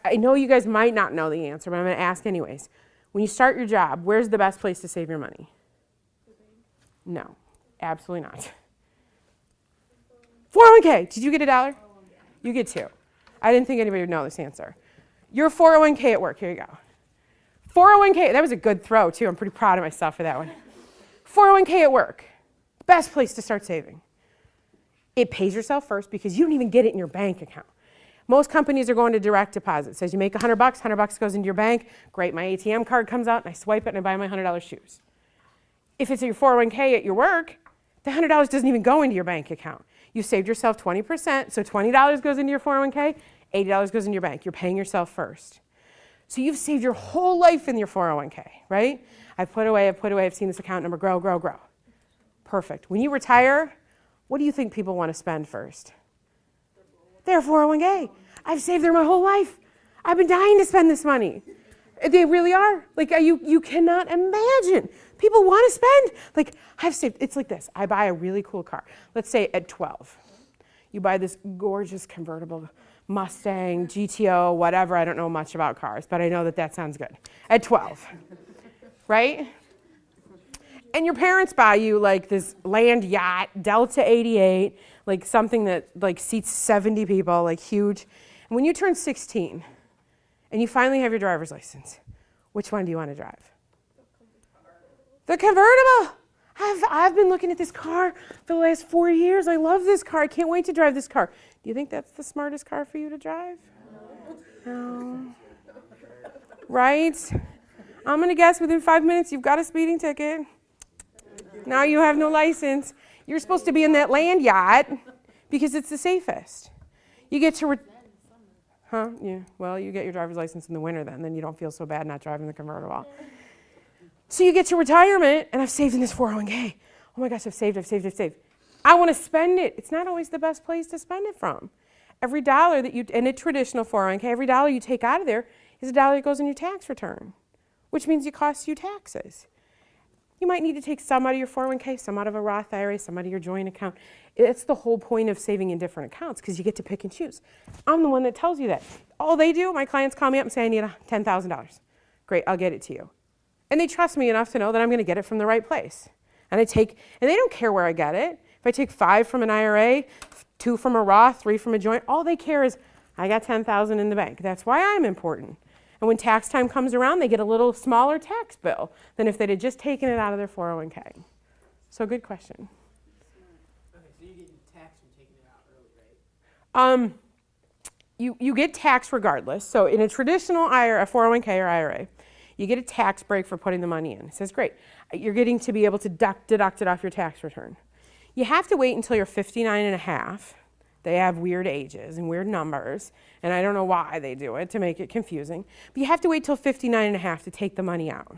I know you guys might not know the answer, but I'm going to ask anyways. When you start your job, where's the best place to save your money? No, absolutely not. 401k, did you get $1? You get 2. I didn't think anybody would know this answer. Your 401k at work, here you go. 401k, that was a good throw too. I'm pretty proud of myself for that one. 401k at work, best place to start saving. It pays yourself first because you don't even get it in your bank account. Most companies are going to direct deposit. It says you make $100, $100 goes into your bank. Great, my ATM card comes out and I swipe it and I buy my $100 shoes. If it's your 401k at your work, the $100 doesn't even go into your bank account. You saved yourself 20%, so $20 goes into your 401k, $80 goes into your bank. You're paying yourself first. So you've saved your whole life in your 401k, right? I've put away, I've seen this account number grow, grow, grow. Perfect. When you retire, what do you think people want to spend first? Their 401k. I've saved there my whole life. I've been dying to spend this money. They really are. Like you cannot imagine. People want to spend. Like I've saved. It's like this. I buy a really cool car. Let's say at 12, you buy this gorgeous convertible Mustang, GTO, whatever. I don't know much about cars, but I know that sounds good. At 12, right? And your parents buy you like this land yacht, Delta 88, like something that like seats 70 people, like huge. And when you turn 16 and you finally have your driver's license, which one do you want to drive? The convertible. I've been looking at this car for the last 4 years. I love this car. I can't wait to drive this car. Do you think that's the smartest car for you to drive? No. Right? I'm going to guess within 5 minutes you've got a speeding ticket. Now you have no license. You're supposed to be in that land yacht because it's the safest. You get to, yeah. Well, you get your driver's license in the winter then you don't feel so bad not driving the convertible. So you get to retirement, and I've saved in this 401k. Oh my gosh, I've saved. I want to spend it. It's not always the best place to spend it from. Every dollar that you, in a traditional 401k, every dollar you take out of there is a dollar that goes in your tax return, which means it costs you taxes. You might need to take some out of your 401k, some out of a Roth IRA, some out of your joint account. It's the whole point of saving in different accounts because you get to pick and choose. I'm the one that tells you that. All they do, my clients call me up and say, I need $10,000. Great, I'll get it to you. And they trust me enough to know that I'm going to get it from the right place. And they don't care where I get it. If I take 5 from an IRA, 2 from a Roth, 3 from a joint, all they care is I got $10,000 in the bank. That's why I'm important. And when tax time comes around, they get a little smaller tax bill than if they'd have just taken it out of their 401k. So good question. Okay, so you get taxed from taking it out early, right? You get taxed regardless. So in a traditional IRA, a 401k or IRA, you get a tax break for putting the money in. It says, great, you're getting to be able to deduct it off your tax return. You have to wait until you're 59 and a half. They have weird ages and weird numbers, and I don't know why they do it to make it confusing. But you have to wait till 59 and a half to take the money out.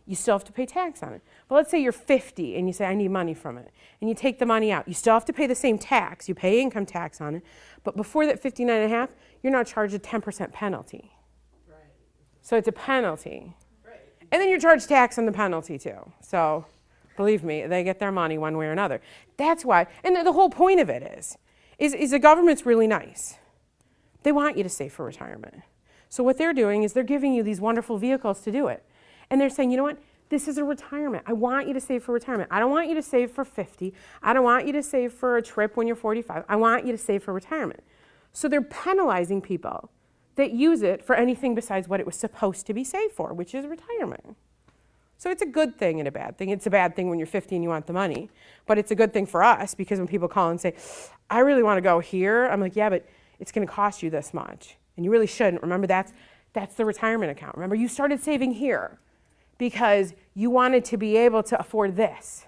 You still have to pay tax on it. But let's say you're 50 and you say, I need money from it, and you take the money out. You still have to pay the same tax. You pay income tax on it, but before that 59 and a half, you're now charged a 10% penalty. So it's a penalty. Right. And then you're charged tax on the penalty too. So believe me, they get their money one way or another. That's why, and the whole point of it is the government's really nice. They want you to save for retirement. So what they're doing is they're giving you these wonderful vehicles to do it. And they're saying, you know what, this is a retirement. I want you to save for retirement. I don't want you to save for 50. I don't want you to save for a trip when you're 45. I want you to save for retirement. So they're penalizing people that use it for anything besides what it was supposed to be saved for, which is retirement. So it's a good thing and a bad thing. It's a bad thing when you're 50 and you want the money, but it's a good thing for us because when people call and say, I really want to go here, I'm like, yeah, but it's going to cost you this much. And you really shouldn't. Remember, that's the retirement account. Remember, you started saving here because you wanted to be able to afford this.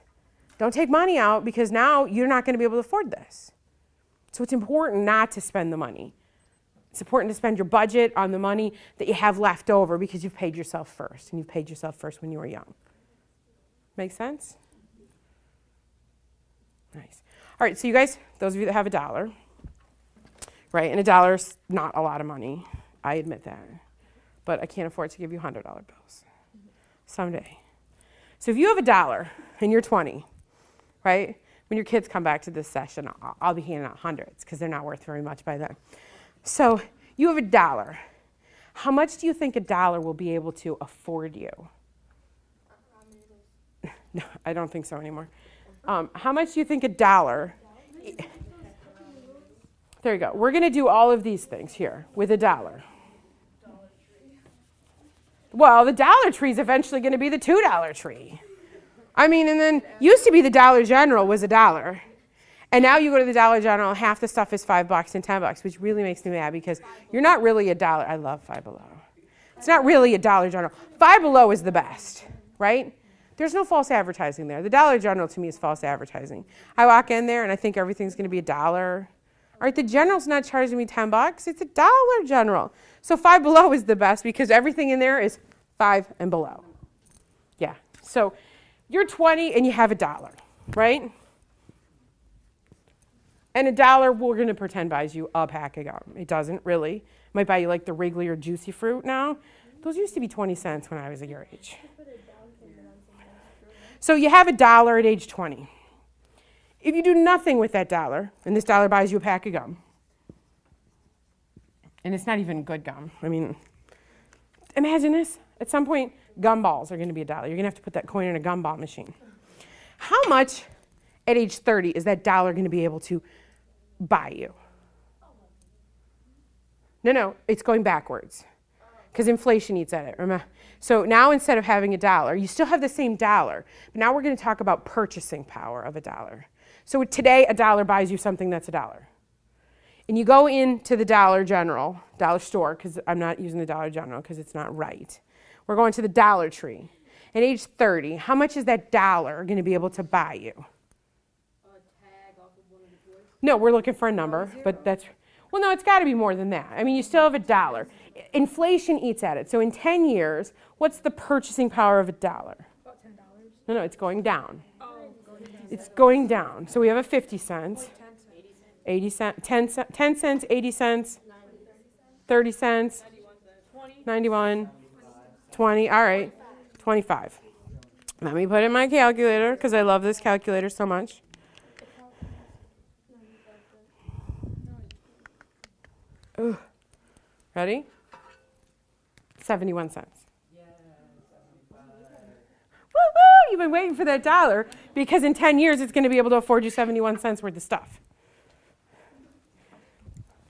Don't take money out because now you're not going to be able to afford this. So it's important not to spend the money. It's important to spend your budget on the money that you have left over because you've paid yourself first, and you've paid yourself first when you were young. Make sense? Nice. All right, so you guys, those of you that have $1, right, and $1's not a lot of money. I admit that. But I can't afford to give you $100 bills someday. So if you have $1 and you're 20, right, when your kids come back to this session, I'll be handing out hundreds because they're not worth very much by then. So you have $1. How much do you think $1 will be able to afford you? No, I don't think so anymore. How much do you think $1? There you go. We're going to do all of these things here with $1. Well, the Dollar Tree is eventually going to be the $2 tree. I mean, and then used to be the Dollar General was $1. And now you go to the Dollar General, half the stuff is $5 and $10, which really makes me mad because you're not really $1. I love Five Below. It's not really a Dollar General. Five Below is the best, right? There's no false advertising there. The Dollar General to me is false advertising. I walk in there and I think everything's going to be $1. All right, the General's not charging me $10. It's a Dollar General. So Five Below is the best because everything in there is 5 and below. Yeah. So you're 20 and you have $1, right? And $1, we're going to pretend buys you a pack of gum. It doesn't really. It might buy you like the Wrigley or Juicy Fruit now. Those used to be 20 cents when I was your age. So you have $1 at age 20. If you do nothing with that $1, and this $1 buys you a pack of gum, and it's not even good gum. I mean, imagine this. At some point, gumballs are going to be $1. You're going to have to put that coin in a gumball machine. How much at age 30 is that dollar going to be able to buy you? No, it's going backwards because inflation eats at it. Remember? So now instead of having a dollar, you still have the same dollar, but now we're going to talk about purchasing power of a dollar. So today, a dollar buys you something that's a dollar. And you go into the Dollar Store, because I'm not using the Dollar General because it's not right. We're going to the Dollar Tree. At age 30, how much is that dollar going to be able to buy you? A tag off of one of the toys. No, we're looking for a number, but that's, well, no, it's got to be more than that. I mean, you still have a dollar. Inflation eats at it. So in 10 years, what's the purchasing power of a dollar? About $10. No, it's going down. Oh, It's going down. So we have a 50 cents, 80 cents, 10 cents, 80 cents, 30 cents, 91, 20, all right, 25. Let me put in my calculator because I love this calculator so much. Ooh. Ready? 71 cents. Woo woo! You've been waiting for that dollar because in 10 years it's going to be able to afford you 71 cents worth of stuff.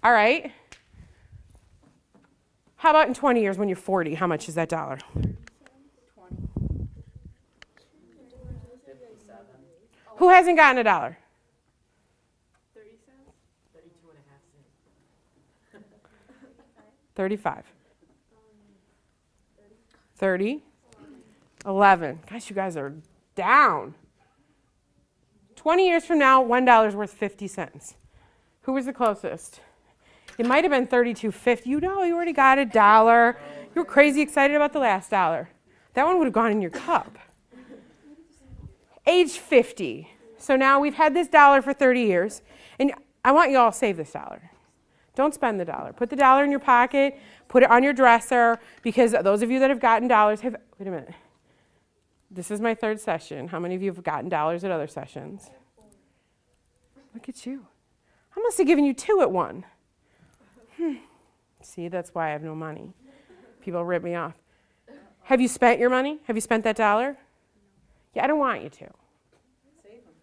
All right. How about in 20 years when you're 40? How much is that dollar? 20. Who hasn't gotten a dollar? 30 cents? 32 and a half cents. 35. 30. 11. Gosh, you guys are down. 20 years from now, $1 is worth 50 cents. Who was the closest? It might have been 32.50. You know, you already got a dollar. You were crazy excited about the last dollar. That one would have gone in your cup. Age 50. So now we've had this dollar for 30 years, and I want you all to save this dollar. Don't spend the dollar. Put the dollar in your pocket. Put it on your dresser, because those of you that have gotten dollars have, wait a minute. This is my third session. How many of you have gotten dollars at other sessions? Look at you. I must have given you 2 at one. See, that's why I have no money. People rip me off. Have you spent your money? Have you spent that dollar? Yeah, I don't want you to. Save them.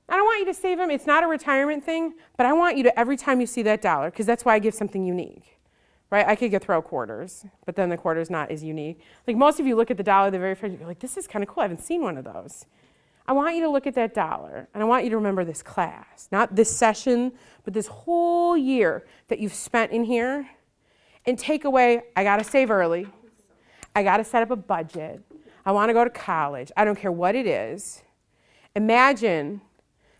I don't want you to save them. It's not a retirement thing, but I want you to, every time you see that dollar, because that's why I give something unique. Right? I could throw quarters, but then the quarter's not as unique. Like most of you look at the dollar the very first, you're like, this is kind of cool. I haven't seen one of those. I want you to look at that dollar, and I want you to remember this class, not this session, but this whole year that you've spent in here, and take away, I got to save early. I got to set up a budget. I want to go to college. I don't care what it is. Imagine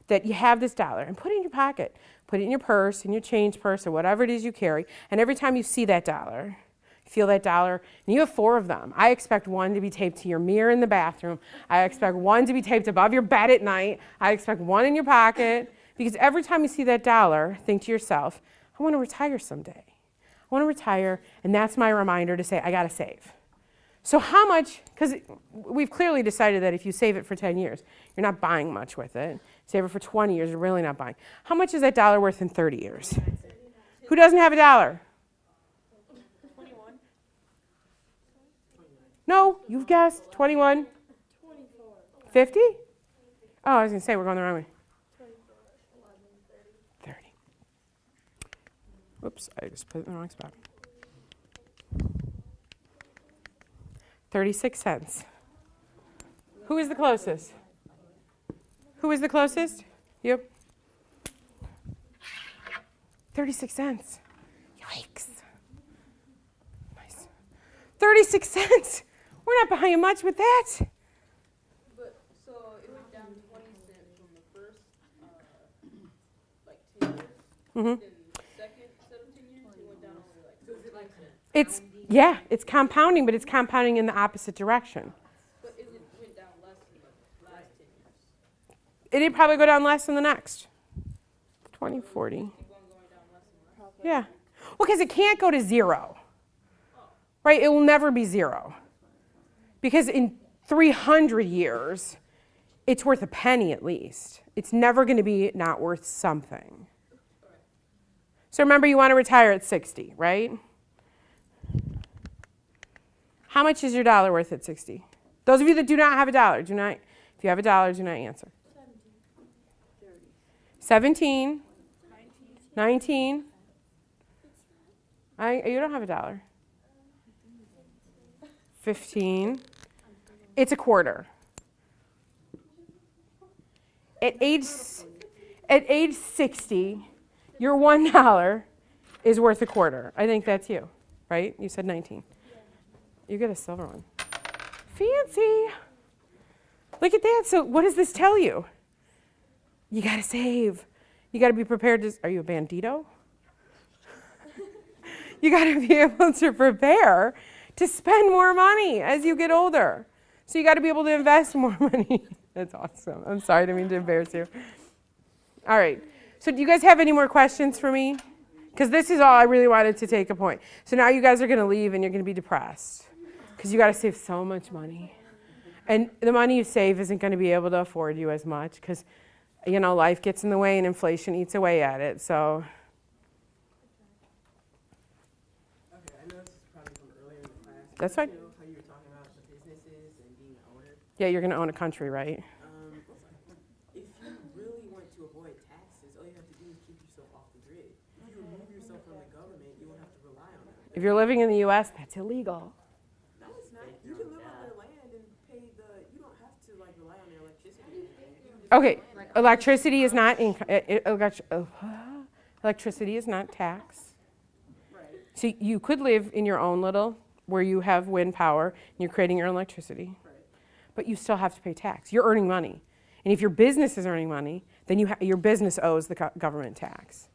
that you have this dollar, and put it in your pocket. Put it in your purse, in your change purse, or whatever it is you carry, and every time you see that dollar, feel that dollar, and you have 4 of them. I expect one to be taped to your mirror in the bathroom. I expect one to be taped above your bed at night. I expect one in your pocket, because every time you see that dollar, think to yourself, I want to retire someday. I want to retire, and that's my reminder to say, I got to save. So how much, because we've clearly decided that if you save it for 10 years, you're not buying much with it. Save it for 20 years, you're really not buying. How much is that dollar worth in 30 years? Who doesn't have a dollar? 21. No, you've guessed. 21. 50? Oh, I was going to say, we're going the wrong way. 30. Whoops, I just put it in the wrong spot. 36 cents. Who is the closest? Who is the closest? You? 36 cents. Yikes. Nice. 36 cents. We're not behind you much with that. But, so it went down 20 cents from the first, 10 years. Mm-hmm. Then the second 17 years, it went down only so is it like It's compounding, but it's compounding in the opposite direction. But it went down less in the last 10 years. It'd probably go down less than the next. 20, 40. Keep on going down less and less. Yeah. Well, because it can't go to 0. Right? It will never be 0. Because in 300 years, it's worth a penny at least. It's never going to be not worth something. So remember, you want to retire at 60, right? How much is your dollar worth at 60? Those of you that do not have a dollar, if you have a dollar, do not answer. 17. 19. You don't have a dollar. 15. It's a quarter. At age 60, your $1 is worth a quarter. I think that's you, right? You said 19. You get a silver one. Fancy. Look at that. So what does this tell you? You got to save. You got to be prepared to, are you a bandito? You got to be able to prepare to spend more money as you get older. So you got to be able to invest more money. That's awesome. I'm sorry, I didn't mean to embarrass you. All right. So do you guys have any more questions for me? Because this is all I really wanted to take a point. So now you guys are going to leave and you're going to be depressed because you got to save so much money. And the money you save isn't going to be able to afford you as much because, you know, life gets in the way and inflation eats away at it. So. Okay, I know this is probably from earlier in the class. That's fine. You know how you were talking about the businesses and being an owner? Yeah, you're going to own a country, right? If you really want to avoid taxes, all you have to do is keep yourself off the grid. If you remove yourself from the government, you won't have to rely on them. If you're living in the U.S., that's illegal. No, it's not. You can live on their land and pay the, you don't have to like rely on their electricity. Okay, electricity is not electricity is not tax. Right. So you could live in your own little where you have wind power and you're creating your own electricity, Right. but you still have to pay tax. You're earning money, and if your business is earning money, then your business owes the government tax.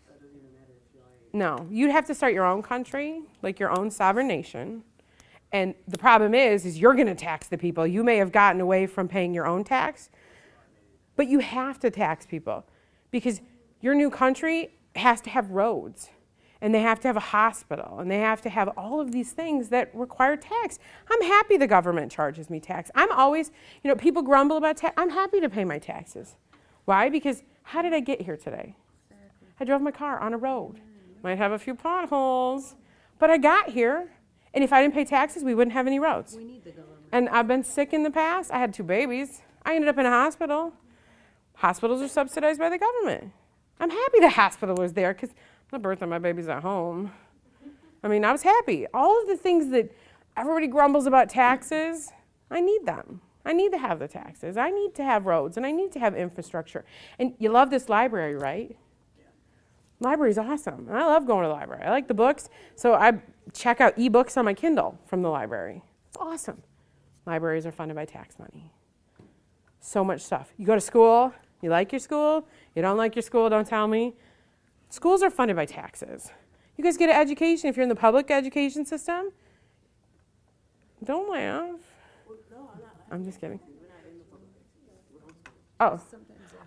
So it doesn't even matter if you're like, No, you'd have to start your own country, like your own sovereign nation. And the problem is you're going to tax the people. You may have gotten away from paying your own tax, but you have to tax people because your new country has to have roads, and they have to have a hospital, and they have to have all of these things that require tax. I'm happy the government charges me tax. I'm always, you know, people grumble about tax. I'm happy to pay my taxes. Why? Because how did I get here today? I drove my car on a road. Might have a few potholes, but I got here. And if I didn't pay taxes, we wouldn't have any roads. We need the government. And I've been sick in the past. I had 2 babies. I ended up in a hospital. Hospitals are subsidized by the government. I'm happy the hospital was there because the birth of my baby's at home. I mean, I was happy. All of the things that everybody grumbles about taxes, I need them. I need to have the taxes. I need to have roads, and I need to have infrastructure. And you love this library, right? Library's awesome. I love going to the library. I like the books, so I check out ebooks on my Kindle from the library. It's awesome. Libraries are funded by tax money. So much stuff. You go to school, you like your school, you don't like your school, don't tell me. Schools are funded by taxes. You guys get an education if you're in the public education system. Don't laugh. well, no, I'm not. I'm just kidding. We're not in the public. Oh.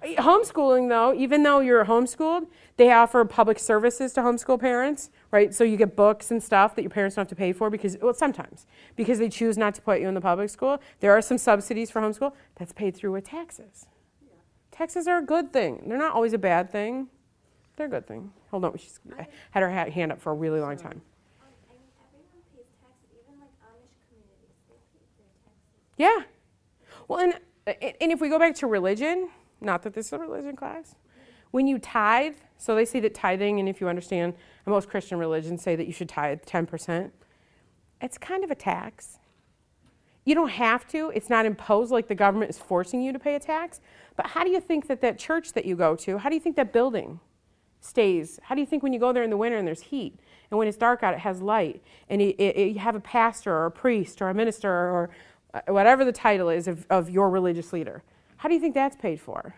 Homeschooling, though, even though you're homeschooled, they offer public services to homeschool parents, right? So you get books and stuff that your parents don't have to pay for because, well, sometimes, because they choose not to put you in the public school. There are some subsidies for homeschool that's paid through with taxes. Yeah. Taxes are a good thing. They're not always a bad thing. They're a good thing. Hold on, she's had her hand up for a really long time. And everyone pays taxes, even like Amish communities, they pay their taxes. Yeah. Well, and if we go back to religion, not that this is a religion class, when you tithe, so they say that tithing, and if you understand, most Christian religions say that you should tithe 10%. It's kind of a tax. You don't have to. It's not imposed like the government is forcing you to pay a tax. But how do you think that church that you go to, how do you think that building stays? How do you think when you go there in the winter and there's heat, and when it's dark out it has light, and you have a pastor or a priest or a minister or whatever the title is of your religious leader? How do you think that's paid for?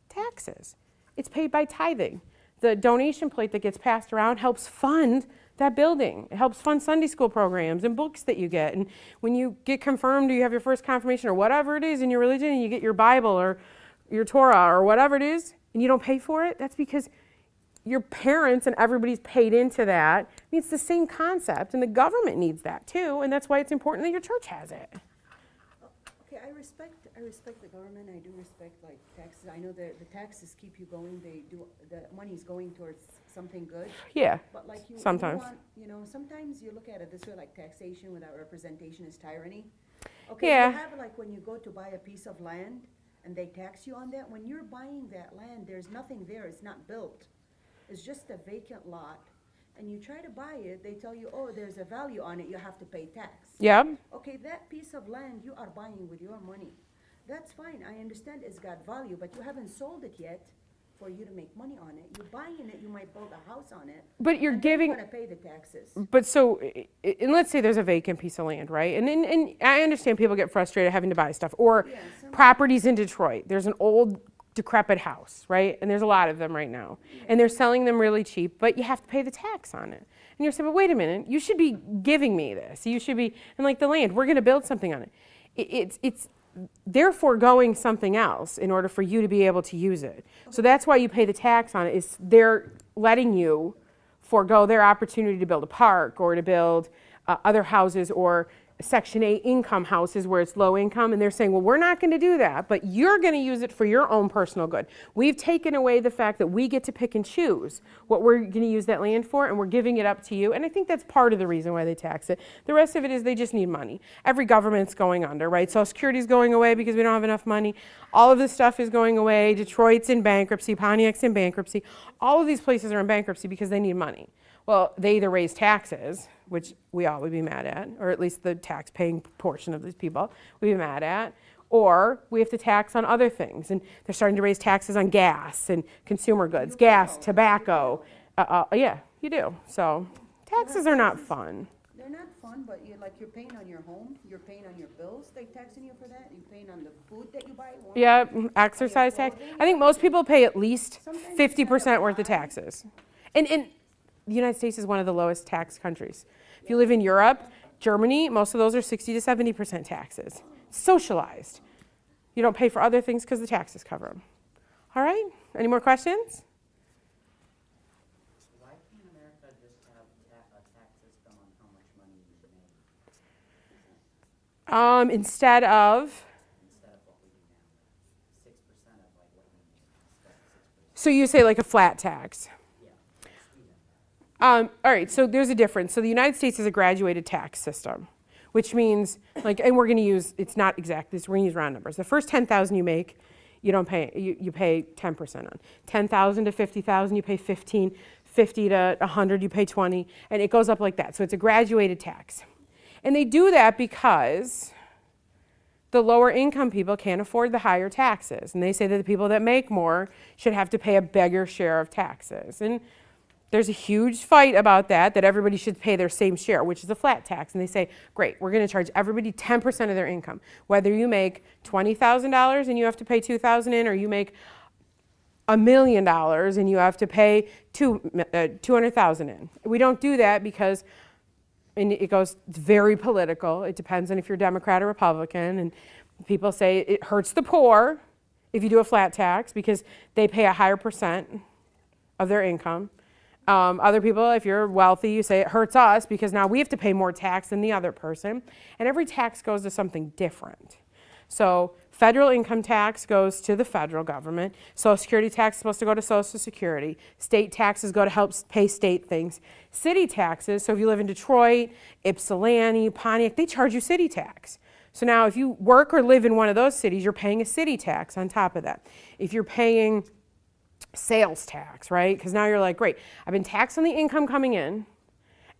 Taxes. It's paid by tithing. The donation plate that gets passed around helps fund that building. It helps fund Sunday school programs and books that you get. And when you get confirmed or you have your first confirmation or whatever it is in your religion and you get your Bible or your Torah or whatever it is and you don't pay for it, that's because your parents and everybody's paid into that. I mean, it's the same concept, and the government needs that too, and that's why it's important that your church has it. Okay, I respect the government. I do respect like taxes. I know the taxes keep you going. They do, the money's going towards something good. Yeah. But like you Sometimes. want, you know, sometimes you look at it this way, like taxation without representation is tyranny. Okay, Yeah. you have like when you go to buy a piece of land, and they tax you on that, when you're buying that land, there's nothing there, it's not built. It's just a vacant lot, and you try to buy it, they tell you, oh, there's a value on it, you have to pay tax. Yep. Okay, that piece of land you are buying with your money. That's fine, I understand it's got value, but you haven't sold it yet for you to make money on it. You're buying it, you might build a house on it. But you're and then giving. You're gonna pay the taxes. But so, and let's say there's a vacant piece of land, right? And I understand people get frustrated having to buy stuff. Or Yeah, some- properties in Detroit. There's an old decrepit house, right? And there's a lot of them right now. And they're selling them really cheap, but you have to pay the tax on it. And you're saying, but wait a minute, you should be giving me this. You should be, and like the land, we're gonna build something on it. It's they're foregoing something else in order for you to be able to use it. So that's why you pay the tax on it, is they're letting you forego their opportunity to build a park or to build other houses or Section 8 income houses where it's low income, and they're saying, well, we're not going to do that, but you're going to use it for your own personal good. We've taken away the fact that we get to pick and choose what we're going to use that land for, and we're giving it up to you, and I think that's part of the reason why they tax it. The rest of it is they just need money. Every government's going under, right? Social Security's going away because we don't have enough money. All of this stuff is going away. Detroit's in bankruptcy. Pontiac's in bankruptcy. All of these places are in bankruptcy because they need money. Well, they either raise taxes, which we all would be mad at, or at least the tax-paying portion of these people would be mad at, or we have to tax on other things. And they're starting to raise taxes on gas and consumer goods, gas, tobacco. Yeah, you do. So taxes are not fun. They're not fun, but you're paying on your home, you're paying on your bills, they taxing you for that, you're paying on the food that you buy. Yeah, exercise tax. I think most people pay at least 50% worth of taxes. And the United States is one of the lowest tax countries. If you live in Europe, Germany, most of those are 60 to 70% taxes. Socialized. You don't pay for other things because the taxes cover them. All right? Any more questions? Why can't America just have a tax system on how much money you make? Instead of, Instead of what we do now, 6% of like what we make, instead of 6%. so you say like a flat tax. Yeah, student. All right, so there's a difference. So the United States is a graduated tax system, which means, like, and we're going to use, it's not exact, we're going to use round numbers. The first $10,000 you make, you don't pay, you pay 10% on. 10,000 to 50,000, you pay 15. 50 to 100, you pay 20, and it goes up like that. So it's a graduated tax. And they do that because the lower income people can't afford the higher taxes. And they say that the people that make more should have to pay a bigger share of taxes. And there's a huge fight about that everybody should pay their same share, which is a flat tax. And they say, great, we're going to charge everybody 10% of their income. Whether you make $20,000 and you have to pay $2,000 in, or you make $1 million and you have to pay $200,000 in. We don't do that because, and it goes, it's very political. It depends on if you're Democrat or Republican. And people say it hurts the poor if you do a flat tax because they pay a higher percent of their income. Other people, if you're wealthy, you say it hurts us because now we have to pay more tax than the other person. And every tax goes to something different. So federal income tax goes to the federal government. Social Security tax is supposed to go to Social Security. State taxes go to help pay state things. City taxes, so if you live in Detroit, Ypsilanti, Pontiac, they charge you city tax. So now if you work or live in one of those cities, you're paying a city tax on top of that. If you're paying sales tax, right? Because now you're like, great, I've been taxed on the income coming in,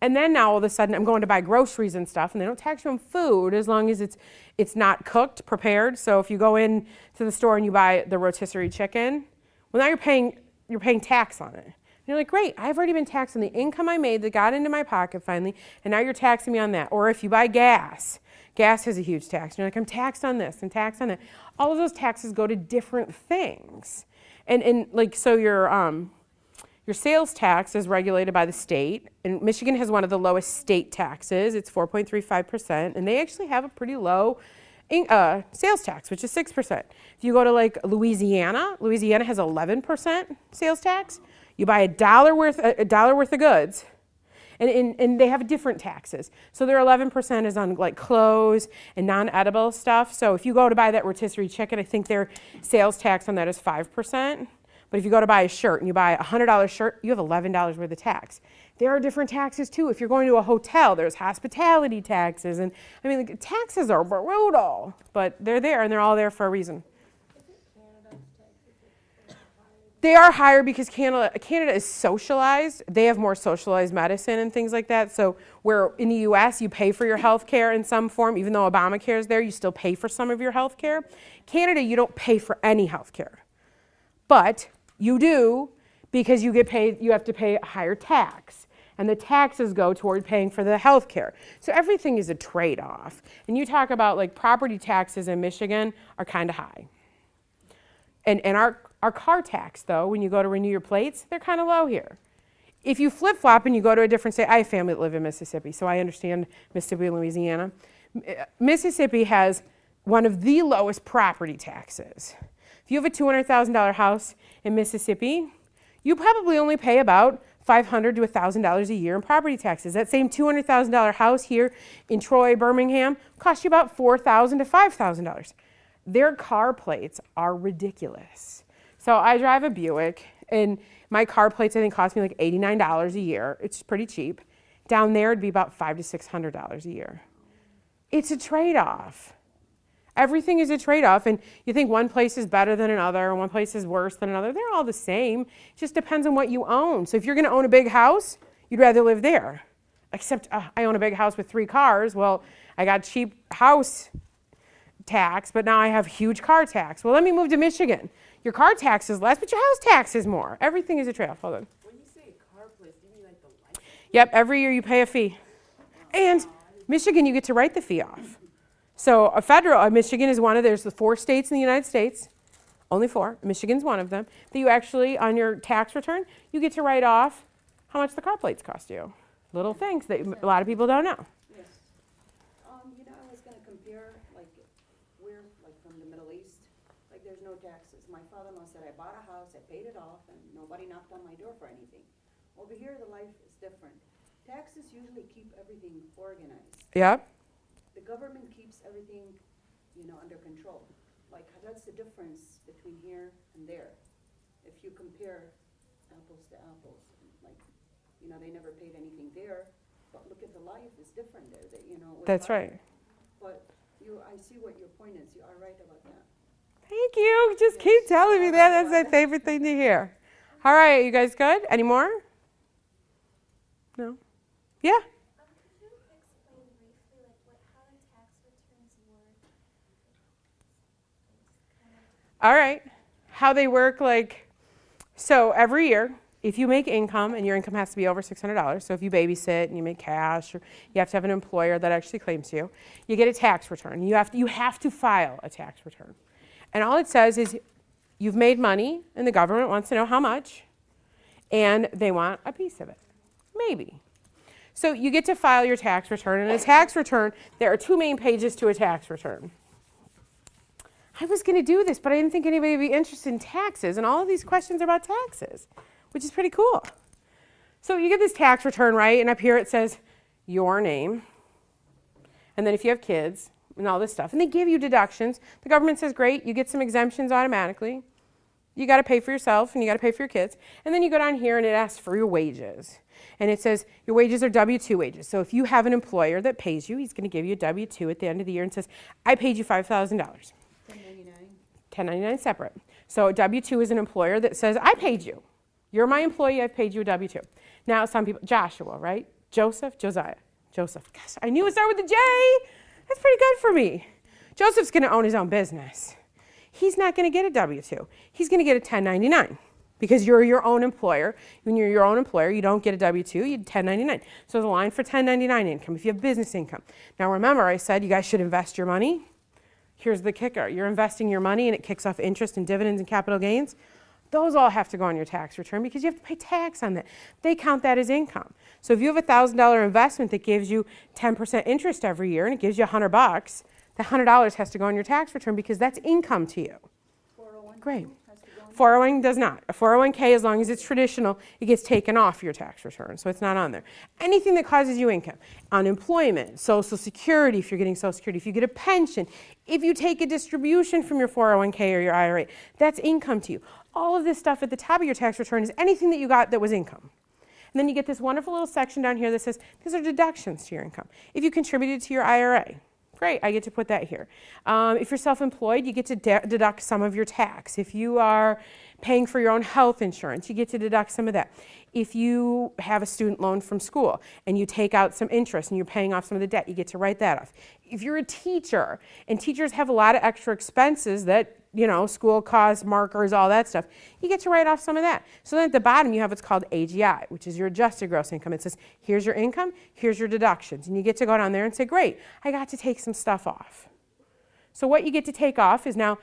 and then now all of a sudden I'm going to buy groceries and stuff, and they don't tax you on food as long as it's not cooked, prepared. So if you go in to the store and you buy the rotisserie chicken, well, now you're paying tax on it. And you're like, great, I've already been taxed on the income I made that got into my pocket finally, and now you're taxing me on that. Or if you buy gas, gas has a huge tax. And you're like, I'm taxed on this and taxed on that. All of those taxes go to different things. And like, so your sales tax is regulated by the state, and Michigan has one of the lowest state taxes. It's 4.35%, and they actually have a pretty low sales tax, which is 6%. If you go to like Louisiana has 11% sales tax. You buy a dollar worth of goods, and they have different taxes. So their 11% is on like clothes and non-edible stuff. So if you go to buy that rotisserie chicken, I think their sales tax on that is 5%. But if you go to buy a shirt and you buy a $100 shirt, you have $11 worth of tax. There are different taxes too. If you're going to a hotel, there's hospitality taxes. And I mean, like, taxes are brutal, but they're there and they're all there for a reason. They are higher because Canada is socialized. They have more socialized medicine and things like that. So where in the US you pay for your health care in some form, even though Obamacare is there, you still pay for some of your health care. Canada, you don't pay for any health care. But you do because you have to pay a higher tax. And the taxes go toward paying for the health care. So everything is a trade-off. And you talk about like property taxes in Michigan are kind of high. And our car tax, though, when you go to renew your plates, they're kind of low here. If you flip-flop and you go to a different state, I have family that live in Mississippi, so I understand Mississippi and Louisiana. Mississippi has one of the lowest property taxes. If you have a $200,000 house in Mississippi, you probably only pay about $500 to $1,000 a year in property taxes. That same $200,000 house here in Troy, Birmingham, costs you about $4,000 to $5,000. Their car plates are ridiculous. So I drive a Buick, and my car plates I think cost me like $89 a year. It's pretty cheap. Down there it'd be about $500 to $600 a year. It's a trade-off. Everything is a trade-off, and you think one place is better than another, and one place is worse than another. They're all the same. It just depends on what you own. So if you're going to own a big house, you'd rather live there. Except I own a big house with 3 cars. Well, I got cheap house tax, but now I have huge car tax. Well, let me move to Michigan. Your car tax is less, but your house tax is more. Everything is a trade-off. Hold on. When you say car place, do you mean like the license? Yep, every year you pay a fee. And Michigan, you get to write the fee off. So Michigan is one of, there's the 4 states in the United States, only 4, Michigan's one of them, that you actually, on your tax return, you get to write off how much the car plates cost you. Little things that a lot of people don't know. Yes. You know, I was gonna compare, like, we're, like, from the Middle East, like, there's no taxes. My father-in-law said, I bought a house, I paid it off, and nobody knocked on my door for anything. Over here, the life is different. Taxes usually keep everything organized. Yep. The government keeps everything, you know, under control. Like, that's the difference between here and there. If you compare apples to apples, like, you know, they never paid anything there, but look at the life is different there, that, you know. with That's life. right. But I see what your point is, you are right about that. Thank you. Just keep telling me that. That's my favorite thing to hear. All right, you guys good? Any more? No? Yeah? Could you explain briefly, like, how the tax returns work? All right. How they work, like, so every year, if you make income, and your income has to be over $600, so if you babysit and you make cash, or you have to have an employer that actually claims you, you get a tax return. You have to file a tax return. And all it says is you've made money, and the government wants to know how much, and they want a piece of it. Maybe. So you get to file your tax return, and a tax return, there are 2 main pages to a tax return. I was going to do this, but I didn't think anybody would be interested in taxes, and all of these questions are about taxes, which is pretty cool. So you get this tax return, right, and up here it says your name, and then if you have kids, and all this stuff, and they give you deductions. The government says, great, you get some exemptions automatically. You got to pay for yourself, and you got to pay for your kids. And then you go down here, and it asks for your wages. And it says your wages are W-2 wages. So if you have an employer that pays you, he's going to give you a W-2 at the end of the year and says, I paid you $5,000. 1099. 1099 separate. So a W-2 is an employer that says, I paid you. You're my employee, I've paid you a W-2. Now some people, Joshua, right? Josiah. Joseph. Gosh, I knew it started with a J. That's pretty good for me. Joseph's going to own his own business. He's not going to get a W-2. He's going to get a 1099 because you're your own employer. When you're your own employer, you don't get a W-2, you get 1099. So there's a line for 1099 income if you have business income. Now remember, I said you guys should invest your money. Here's the kicker. You're investing your money and it kicks off interest and dividends and capital gains. Those all have to go on your tax return because you have to pay tax on that. They count that as income. So if you have a $1,000 investment that gives you 10% interest every year and it gives you $100, the $100 has to go on your tax return because that's income to you. 401k Great. has to go on. 401 does not. A 401k, as long as it's traditional, it gets taken off your tax return, so it's not on there. Anything that causes you income, unemployment, Social Security, if you're getting Social Security, if you get a pension, if you take a distribution from your 401k or your IRA, that's income to you. All of this stuff at the top of your tax return is anything that you got that was income. And then you get this wonderful little section down here that says, these are deductions to your income. If you contributed to your IRA, great, I get to put that here. If you're self-employed, you get to deduct some of your tax. If you are paying for your own health insurance, you get to deduct some of that. If you have a student loan from school and you take out some interest and you're paying off some of the debt, you get to write that off. If you're a teacher, and teachers have a lot of extra expenses that, school costs, markers, all that stuff, you get to write off some of that. So then at the bottom you have what's called AGI, which is your adjusted gross income. It says, here's your income, here's your deductions. And you get to go down there and say, great, I got to take some stuff off. So what you get to take off is now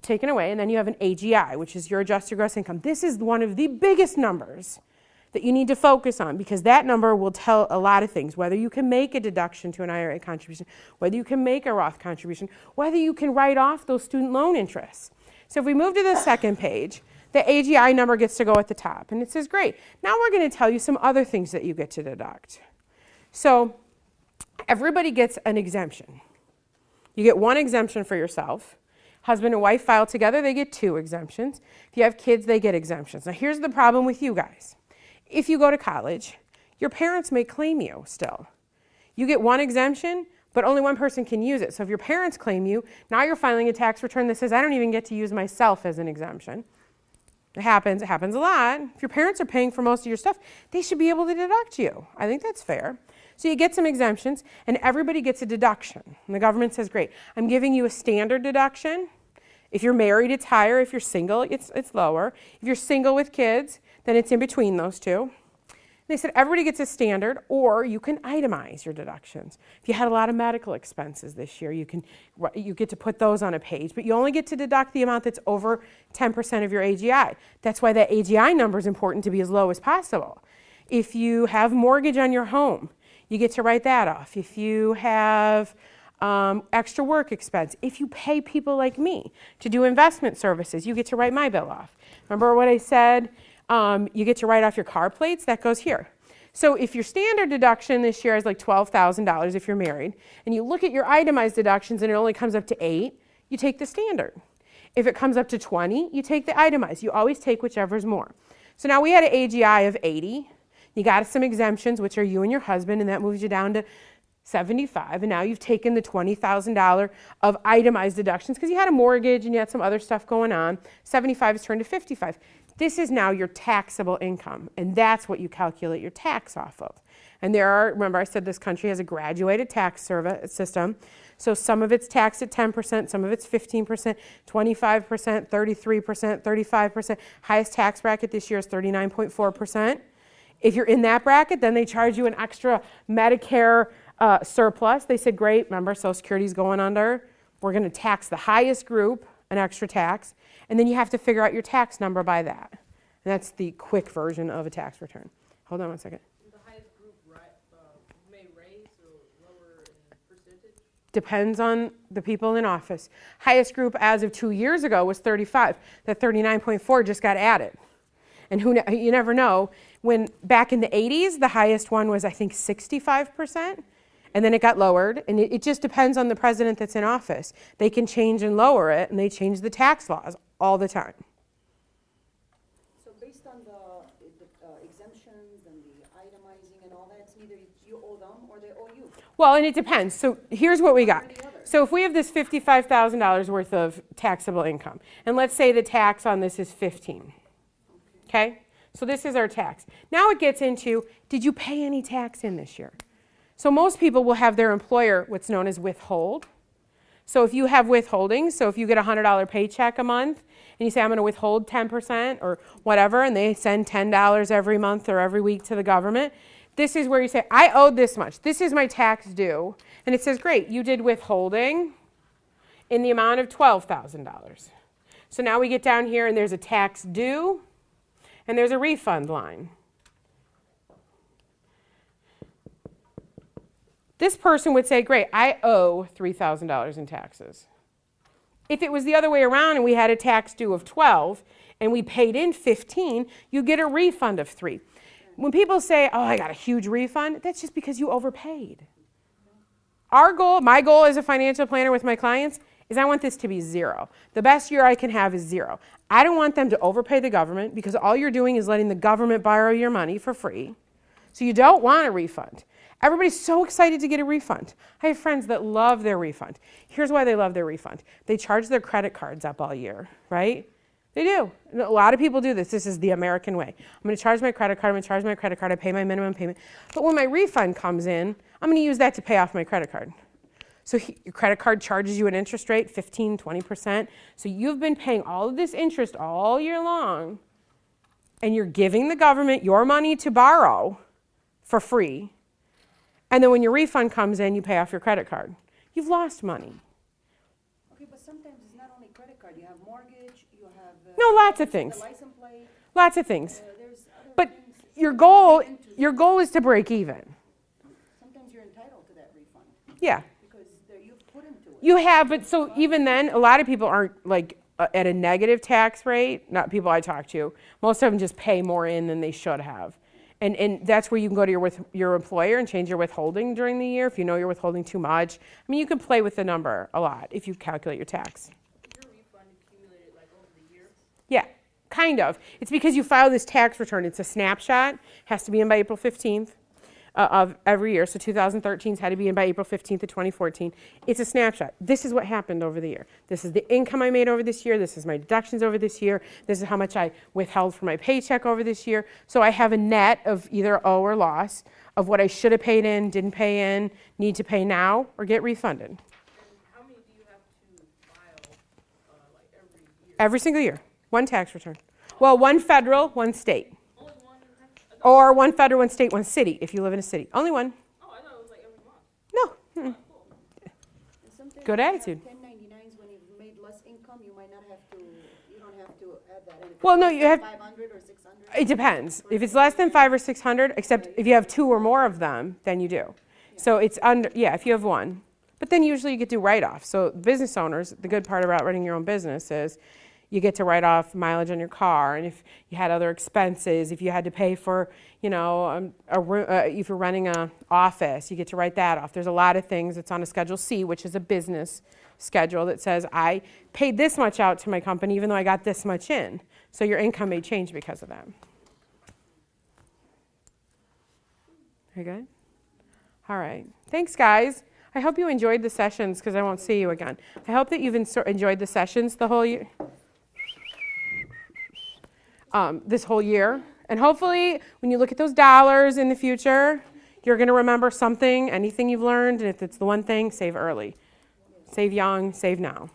taken away, and then you have an AGI, which is your adjusted gross income. This is one of the biggest numbers that you need to focus on, because that number will tell a lot of things, whether you can make a deduction to an IRA contribution, whether you can make a Roth contribution, whether you can write off those student loan interests. So if we move to the second page, the AGI number gets to go at the top, and it says, great, now we're going to tell you some other things that you get to deduct. So everybody gets an exemption. You get one exemption for yourself. Husband and wife file together, they get 2 exemptions. If you have kids, they get exemptions. Now here's the problem with you guys. If you go to college, your parents may claim you still. You get one exemption, but only one person can use it. So if your parents claim you, now you're filing a tax return that says, I don't even get to use myself as an exemption. It happens a lot. If your parents are paying for most of your stuff, they should be able to deduct you. I think that's fair. So you get some exemptions, and everybody gets a deduction. And the government says, great, I'm giving you a standard deduction. If you're married, it's higher. If you're single, it's lower. If you're single with kids, then it's in between those two. They said everybody gets a standard, or you can itemize your deductions. If you had a lot of medical expenses this year, you get to put those on a page, but you only get to deduct the amount that's over 10% of your AGI. That's why that AGI number is important to be as low as possible. If you have mortgage on your home, you get to write that off. If you have extra work expense, if you pay people like me to do investment services, you get to write my bill off. Remember what I said? You get to write off your car plates, that goes here. So if your standard deduction this year is like $12,000 if you're married, and you look at your itemized deductions and it only comes up to 8, you take the standard. If it comes up to 20, you take the itemized. You always take whichever's more. So now we had an AGI of 80. You got some exemptions, which are you and your husband, and that moves you down to 75, and now you've taken the $20,000 of itemized deductions because you had a mortgage and you had some other stuff going on. 75 is turned to 55. This is now your taxable income, and that's what you calculate your tax off of. And remember I said this country has a graduated tax system, so some of it's taxed at 10%, some of it's 15%, 25%, 33%, 35%. Highest tax bracket this year is 39.4%. If you're in that bracket, then they charge you an extra Medicare surplus. They said, great, remember Social Security's going under. We're going to tax the highest group, an extra tax, and then you have to figure out your tax number by that. And that's the quick version of a tax return. Hold on one second. The highest group may raise or lower in percentage? Depends on the people in office. Highest group as of 2 years ago was 35. That 39.4 just got added. And you never know. When back in the 80s, the highest one was, I think, 65%. And then it got lowered, and it just depends on the president that's in office. They can change and lower it, and they change the tax laws all the time. So based on the exemptions and the itemizing and all that, it's either you owe them or they owe you. Well, and it depends. So here's what we got. So if we have this $55,000 worth of taxable income, and let's say the tax on this is 15, okay? So this is our tax. Now it gets into, did you pay any tax in this year? So most people will have their employer what's known as withhold. So if you have withholdings, so if you get a $100 paycheck a month, and you say, I'm going to withhold 10% or whatever, and they send $10 every month or every week to the government, this is where you say, I owed this much. This is my tax due. And it says, great, you did withholding in the amount of $12,000. So now we get down here, and there's a tax due, and there's a refund line. This person would say, great, I owe $3,000 in taxes. If it was the other way around and we had a tax due of 12 and we paid in 15, you get a refund of 3. When people say, oh, I got a huge refund, that's just because you overpaid. Our goal, my goal as a financial planner with my clients, is I want this to be 0. The best year I can have is 0. I don't want them to overpay the government because all you're doing is letting the government borrow your money for free. So you don't want a refund. Everybody's so excited to get a refund. I have friends that love their refund. Here's why they love their refund. They charge their credit cards up all year, right? They do. And a lot of people do this. This is the American way. I'm going to charge my credit card. I'm going to charge my credit card. I pay my minimum payment. But when my refund comes in, I'm going to use that to pay off my credit card. So your credit card charges you an interest rate, 15, 20%. So you've been paying all of this interest all year long, and you're giving the government your money to borrow for free. And then when your refund comes in, you pay off your credit card. You've lost money. Okay, but sometimes it's not only credit card, you have mortgage, you have. No, lots of things. The license plate, Lots of things. there's other But things. your goal is to break even. Sometimes you're entitled to that refund, Yeah. because you've put into it. You have, but so even then, a lot of people aren't like at a negative tax rate, not people I talk to. Most of them just pay more in than they should have. And that's where you can go to your employer and change your withholding during the year if you know you're withholding too much. I mean, you can play with the number a lot if you calculate your tax. Your refund accumulated like over the year. Yeah, kind of. It's because you file this tax return. It's a snapshot. Has to be in by April 15th of every year. So 2013's had to be in by April 15th of 2014. It's a snapshot. This is what happened over the year. This is the income I made over this year. This is my deductions over this year. This is how much I withheld from my paycheck over this year. So I have a net of either owe or loss of what I should have paid in, didn't pay in, need to pay now, or get refunded. And how many do you have to file like every year? Every single year. One tax return. Well, one federal, one state. Only one? Or one federal, one state, one city, if you live in a city. Only one. Oh, I thought it was like every month. No. And sometimes Good you have attitude. 1099s when you've made less income, you might not have to, you don't have to add that. And if Well, it's no, less you than have- 500 or 600. It depends. If it's less than 500 or 600, except if you have 2 or more of them, then you do. So it's under, yeah, if you have 1. But then usually you get to write off. So business owners, the good part about running your own business is you get to write off mileage on your car, and if you had other expenses, if you had to pay for, you know, if you're renting an office, you get to write that off. There's a lot of things. It's on a Schedule C, which is a business schedule that says I paid this much out to my company even though I got this much in. So your income may change because of that. Very good? All right. Thanks, guys. I hope you enjoyed the sessions because I won't see you again. I hope that you've enjoyed the sessions the whole year. This whole year. And hopefully, when you look at those dollars in the future, you're going to remember something, anything you've learned. And if it's the one thing, save early. Save young, save now.